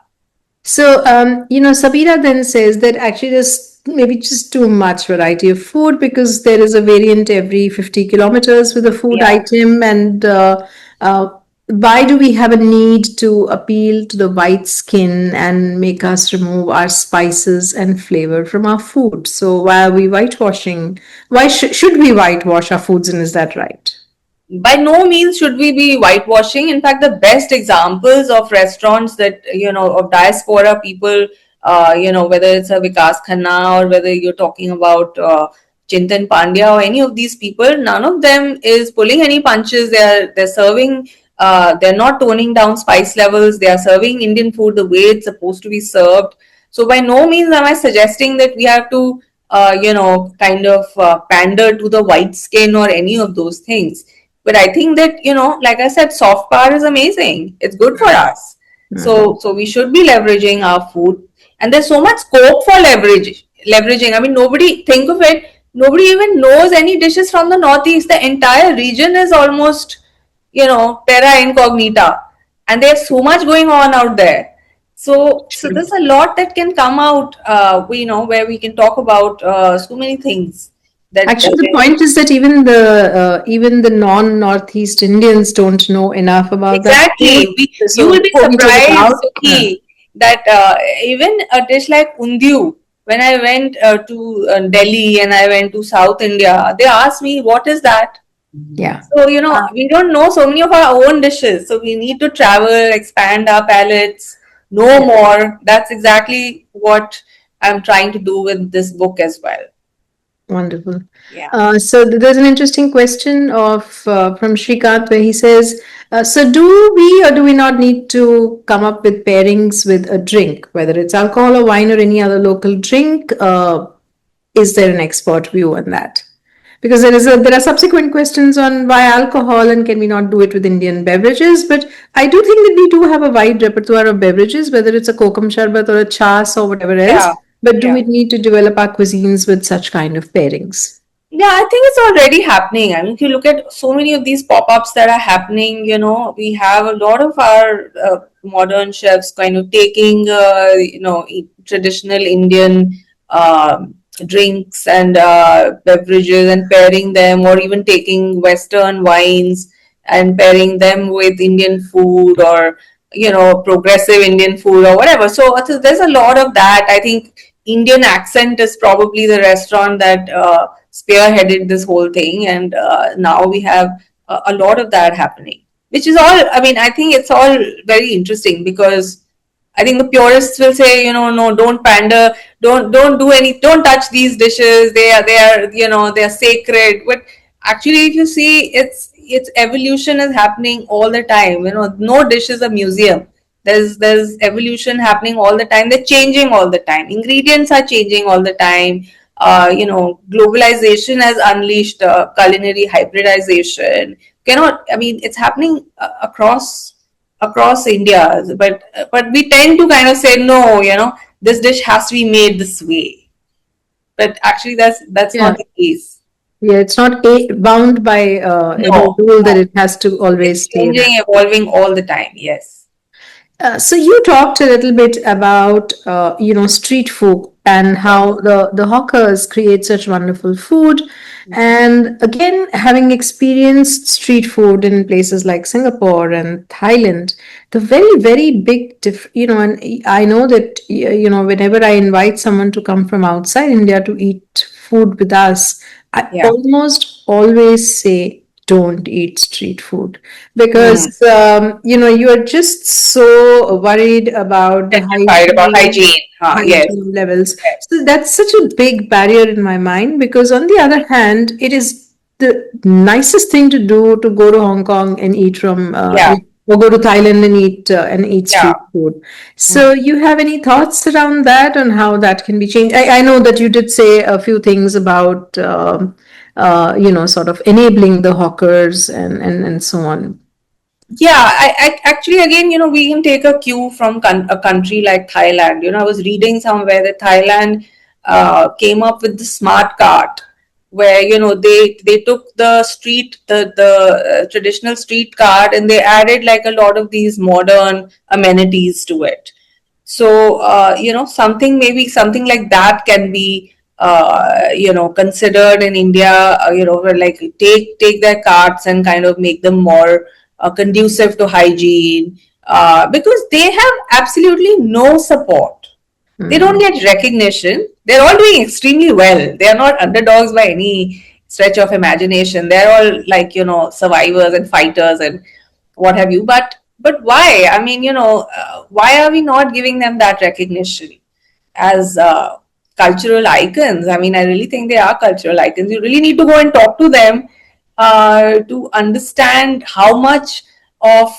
So, Sabira then says that actually there's maybe just too much variety of food because there is a variant every 50 kilometers with a food Yeah. item. And uh, why do we have a need to appeal to the white skin and make us remove our spices and flavor from our food? So, why are we whitewashing? Why should we whitewash our foods, and is that right? By no means should we be whitewashing. In fact, the best examples of restaurants that, of diaspora people, whether it's a Vikas Khanna or whether you're talking about Chintan Pandya or any of these people, none of them is pulling any punches. They're serving, they're not toning down spice levels. They are serving Indian food the way it's supposed to be served. So by no means am I suggesting that we have to, kind of pander to the white skin or any of those things. But I think that, like I said, soft power is amazing. It's good for us. Mhm. So we should be leveraging our food. And there's so much scope for leveraging. I mean, nobody, think of it, nobody even knows any dishes from the Northeast. The entire region is almost, terra incognita. And there's so much going on out there. So there's a lot that can come out, where we can talk about so many things Actually, the point is that even the non-Northeast Indians don't know enough about that food. exactly. You So will be before we take it surprised, out, Suki, that even a dish like undiyu, when I went to Delhi and I went to South India, they asked me, what is that? yeah. So, Uh, we don't know so many of our own dishes. So we need to travel, expand our palates, know yeah. more. That's exactly what I'm trying to do with this book as well. Wonderful. Yeah. So there's an interesting question of from Shrikant where he says, "So do we or do we not need to come up with pairings with a drink, whether it's alcohol or wine or any other local drink? Is there an expert view on that?" Because there are subsequent questions on why alcohol and can we not do it with Indian beverages. But I do think that we do have a wide repertoire of beverages, whether it's a kokum sharbat or a chas or whatever else. Yeah. But do Yeah. we need to develop our cuisines with such kind of pairings? Yeah, I think it's already happening. I mean, if you look at so many of these pop-ups that are happening, we have a lot of our modern chefs kind of taking, traditional Indian drinks and beverages and pairing them, or even taking Western wines and pairing them with Indian food or, progressive Indian food or whatever. So there's a lot of that. I think Indian Accent is probably the restaurant that spearheaded this whole thing, and now we have a lot of that happening, which is all. I mean, I think it's all very interesting because I think the purists will say, no, don't pander, don't do any, don't touch these dishes. They are, they are sacred. But actually, if you see, its evolution is happening all the time. No dish is a museum. There's evolution happening all the time. They're changing all the time. Ingredients are changing all the time. Globalization has unleashed culinary hybridization. I mean, it's happening across India, but we tend to kind of say no. This dish has to be made this way, but actually that's Yeah. not the case. Yeah, it's not bound by any No, rule that no. it has to It's always stay that. changing, evolving all the time. Yes. So you talked a little bit about street food and how the hawkers create such wonderful food. And again, having experienced street food in places like Singapore and Thailand, the very very big and I know that whenever I invite someone to come from outside India to eat food with us, I Yeah. almost always say don't eat street food Mm. because you are just so worried about the Petrified about hygiene. Yes. hygiene levels. Yes. So that's such a big barrier in my mind because on the other hand, it is the nicest thing to do to go to Hong Kong and eat from Yeah. or go to Thailand and eat Yeah. street food. So you have any thoughts around that and how that can be changed? I know that you did say a few things about sort of enabling the hawkers and so on. Yeah, I actually, again, we can take a cue from a country like Thailand. I was reading somewhere that Thailand came up with the smart cart, where they took the traditional street cart, and they added like a lot of these modern amenities to it. So something like that can be considered in India. Where like take their carts and kind of make them more conducive to hygiene, because they have absolutely no support. They don't get recognition. They're all doing extremely well. They are not underdogs by any stretch of imagination. They're all like survivors and fighters and what have you. But why? I mean, why are we not giving them that recognition as cultural icons? I mean, I really think they are cultural icons. You really need to go and talk to them to understand how much of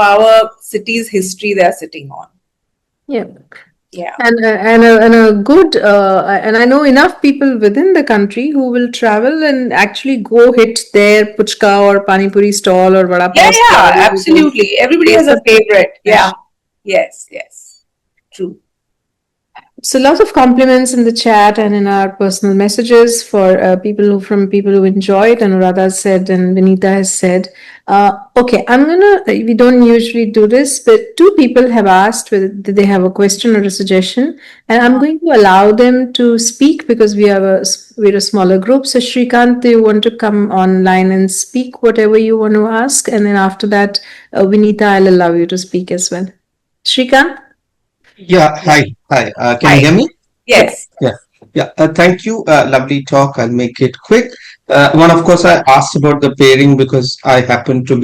our city's history they are sitting on. Yeah. Yeah. And a good and I know enough people within the country who will travel and actually go hit their puchka or pani puri stall or vada Yeah, pav stall yeah, because absolutely. Everybody has a favorite. Yeah. Yes, yes. True. so lots of compliments in the chat and in our personal messages for people who enjoy it. Anuradha said and Vinita has said. Okay, we don't usually do this, but two people have asked whether they have a question or a suggestion, and I'm going to allow them to speak because we're a smaller group. So Shrikant, do you want to come online and speak whatever you want to ask, and then after that, Vinita, I'll allow you to speak as well. Shrikant. Yeah, hi. Can Hi. you hear me? Yes. Yeah. Thank you. Lovely talk. I'll make it quick. One, of course, I asked about the pairing because I happen to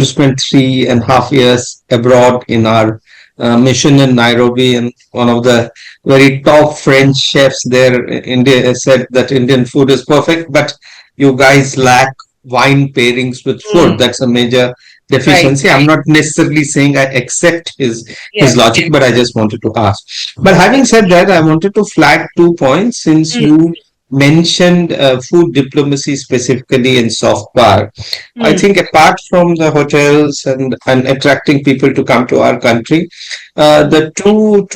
spend 3.5 years abroad in our mission in Nairobi, and one of the very top French chefs there, India, said that Indian food is perfect, but you guys lack wine pairings with food. That's a major deficiency. Right. I'm not necessarily saying I accept his Yes. logic, but I just wanted to ask. But having said that, I wanted to flag 2 points since you mentioned food diplomacy specifically in soft power. I think apart from the hotels and attracting people to come to our country, the two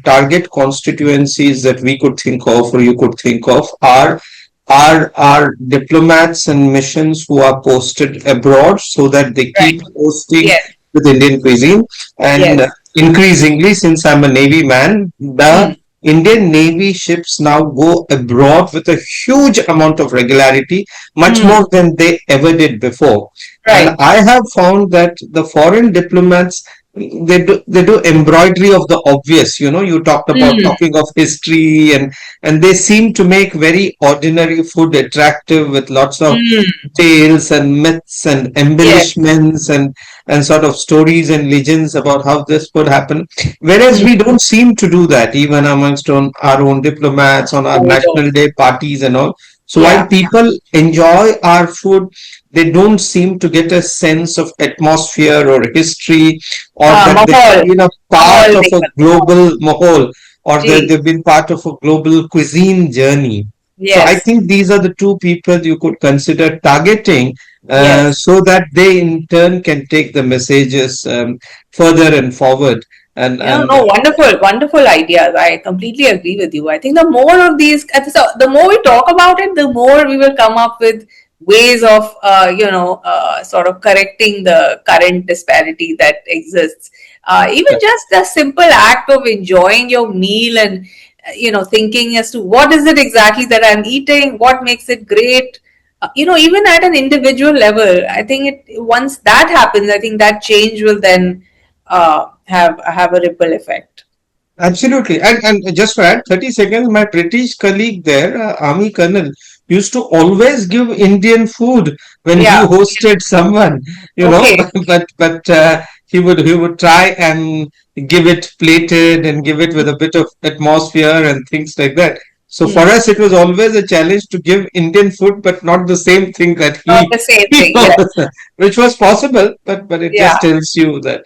target constituencies that we could think of or you could think of are diplomats and missions who are posted abroad so that they keep hosting Yes. with Indian cuisine. And Yes. increasingly, since I'm a Navy man, the Indian Navy ships now go abroad with a huge amount of regularity, much more than they ever did before. Right. And I have found that the foreign diplomats, they do embroidery of the obvious. You talked about talking of history, and they seem to make very ordinary food attractive with lots of tales and myths and embellishments and sort of stories and legends about how this could happen. Whereas we don't seem to do that even amongst our own diplomats on our No, we National don't. Day parties and all. So Yeah. while people enjoy our food, they don't seem to get a sense of atmosphere or history, or that they've Mahal. been a part Mahal of a they global mahal, or that Ji. they've been part of a global cuisine journey. So I Yes. think these are the two people you could consider targeting, Yes. so that they in turn can take the messages further and forward. Yeah, And no, wonderful, wonderful ideas. I completely agree with you. I think the more of these, so the more we talk about it, the more we will come up with ways of, sort of correcting the current disparity that exists. Even just the simple act of enjoying your meal and, thinking as to what is it exactly that I'm eating, what makes it great. Even at an individual level, I think once that happens, I think that change will then have a ripple effect. absolutely. And just to add 30 seconds, my British colleague there, Army Colonel, used to always give Indian food when he Yeah. hosted someone, you know, Okay. but he would try and give it plated and give it with a bit of atmosphere and things like that. So for Hmm. us, it was always a challenge to give Indian food, but not the same thing that Not he, the same he thing. Yes. was, which was possible, but it Yeah. just tells you that.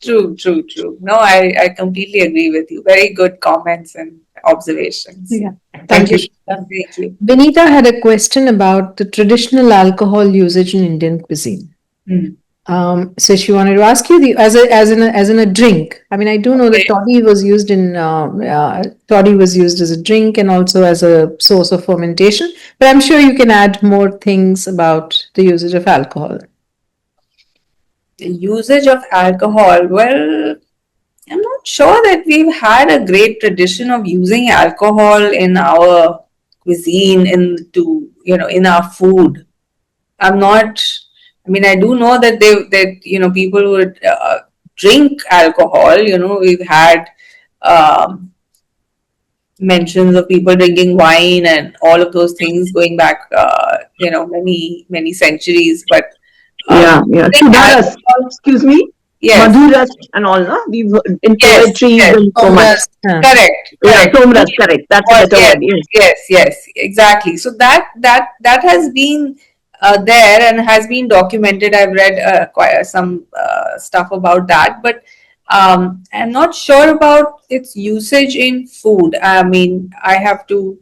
True. True. True. No, I completely agree with you. Very good comments and observations. Yeah. Thank Thank you, you. Shweta. Thank you. Vinita had a question about the traditional alcohol usage in Indian cuisine. Hmm. So she wanted to ask you the as in a drink. I mean, I do know that Okay. toddy was used as a drink and also as a source of fermentation. But I'm sure you can add more things about the usage of alcohol. The usage of alcohol. Well, I'm not sure that we've had a great tradition of using alcohol in our cuisine, in our food. I'm not. I mean, I do know that people would drink alcohol. We've had um, mentions of people drinking wine and all of those things going back, many many centuries. But Yeah, yeah. drink Sudaras, alcohol, excuse me, yes, Madhuras and all, no? We've in yes, poetry yes, and so much. Somras, huh. correct, Yeah, correct. Somras, correct. That's a Or better yes, word. Yes. yes, yes, exactly. So that has been there and has been documented. I've read quite some stuff about that, but I'm not sure about its usage in food. I mean, I have to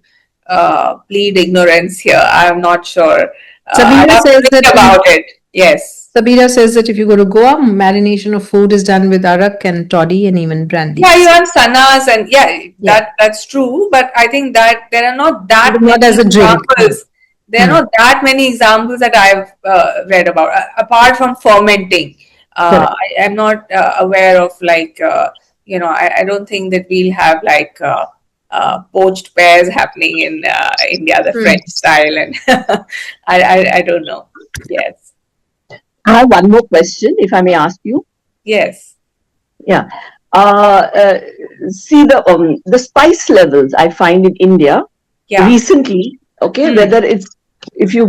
plead ignorance here. I'm not sure. I'll Sabina have to says think that about it. Yes. Sabira says that if you go to Goa, marination of food is done with arak and toddy and even brandy. Yeah, you have sanas and Yeah. that's true. But I think that there are not that Not many as a drink. examples. There are Hmm. not that many examples that I've read about, apart from fermenting. Correct. I am not aware of like I don't think that we'll have like poached pears happening in India, the Hmm. French style, and I don't know. Yes, I have one more question, if I may ask you. yes, Yeah. Uh, uh, See the spice levels I find in India yeah, recently. Okay, Hmm. whether it's if you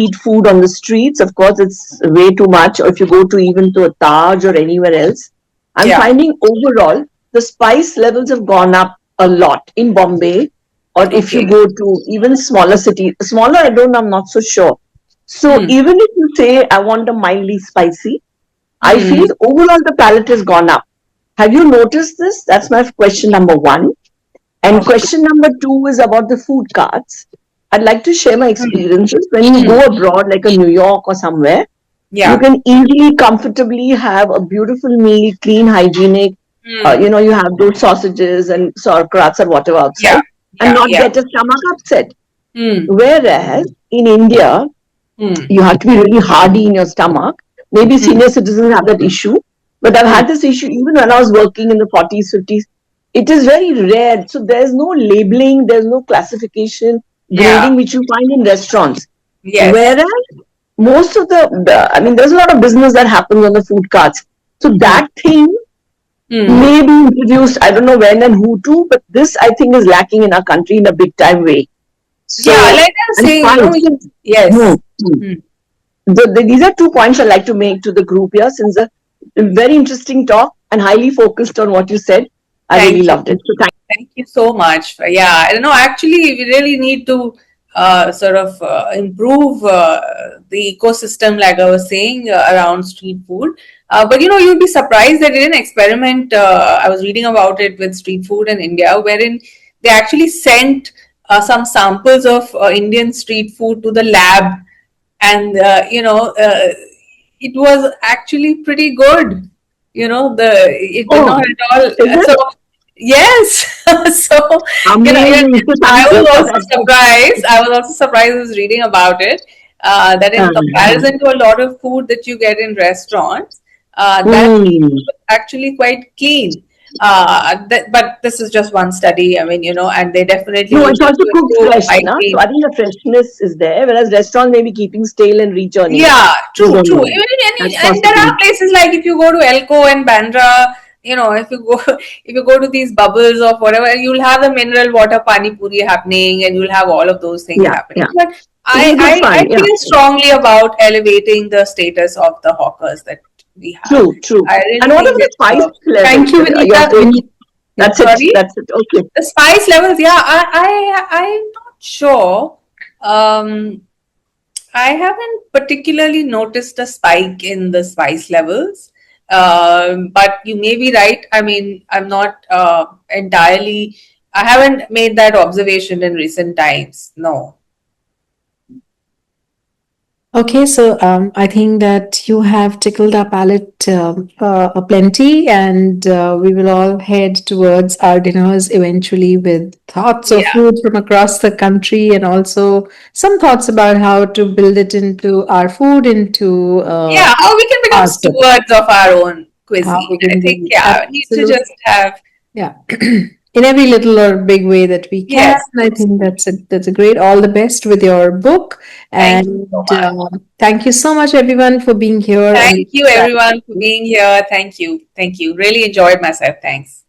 eat food on the streets, of course, it's way too much. Or if you go to even to a Taj or anywhere else, I'm yeah, finding overall the spice levels have gone up a lot in Bombay. Or if you okay, go to even smaller cities, smaller, I'm not so sure. So Hmm. even if you say I want a mildly spicy, I Hmm. feel overall the palate has gone up. Have you noticed this? That's my question number one. And Okay. question number two is about the food carts. I'd like to share my Hmm. experiences. When you go abroad, like a New York or somewhere, you Yeah. can easily, comfortably have a beautiful meal, clean, hygienic. Hmm. You have those sausages and sauerkrauts or whatever Yeah. outside, and Yeah. not Yeah. get a stomach upset. Hmm. Whereas in India, Hmm. you have to be really hardy in your stomach. Maybe Hmm. senior citizens have that issue, but I've Hmm. had this issue even when I was working in the 40s, 50s. It is very rare. So there's no labeling, there's no classification, Yeah. grading, which you find in restaurants. Yes. Whereas most of I mean, there's a lot of business that happens on the food carts. So that thing Hmm. may be introduced, I don't know when and who to, but this I think is lacking in our country in a big time way. So, Yeah. Like I was and saying, spice. yes. Hmm, hmm. Hmm. These are 2 points I'd like to make to the group here, since a very interesting talk and highly focused on what you said. I Thank really you. loved it. So thank Thank you so much. Yeah. I don't know. Actually, we really need to sort of improve the ecosystem, like I was saying, around street food. But you'd be surprised they did an experiment. I was reading about it with street food in India, wherein they actually sent some samples of Indian street food to the lab, and it was actually pretty good. It did Oh, not at all. is it? So yes, so Amazing. I was also That's- surprised. I was also surprised. I was reading about it that in comparison to a lot of food that you get in restaurants, that Mm. was actually quite clean. But this is just one study. I mean, and they definitely No, wish it's also to cooked improve fresh, na? hygiene. So I think the freshness is there, whereas restaurants may be keeping stale and returning. Yeah, You true, don't true. know. And That's there are possible. places like if you go to Elko and Bandra, if you go if you go to these bubbles or whatever, you'll have the mineral water pani puri happening, and you'll have all of those things Yeah, happening. yeah. But It'll be I fun, yeah. feel strongly about elevating the status of the hawkers that we have. True, true. I really And what think is the it's, spice level? Thank you, Your Vinita. take? That's it. Sorry? That's it. Okay. The spice levels, yeah, I'm not sure. I haven't particularly noticed a spike in the spice levels, but you may be right. I mean, I'm not entirely. I haven't made that observation in recent times. No. Okay, so I think that you have tickled our palate plenty, and we will all head towards our dinners eventually with thoughts of Yeah. food from across the country, and also some thoughts about how to build it into our food, into Yeah, how we can become awesome. stewards of our own How cuisine. we can I think, be yeah, we need to absolute- just have. yeah. In every little or big way that we can. Yes. I think that's a great. All the best with your book, Thank and you so much. thank you so much, everyone, for being here. Thank you, everyone, for being here. Thank you. Thank you. Really enjoyed myself. Thanks.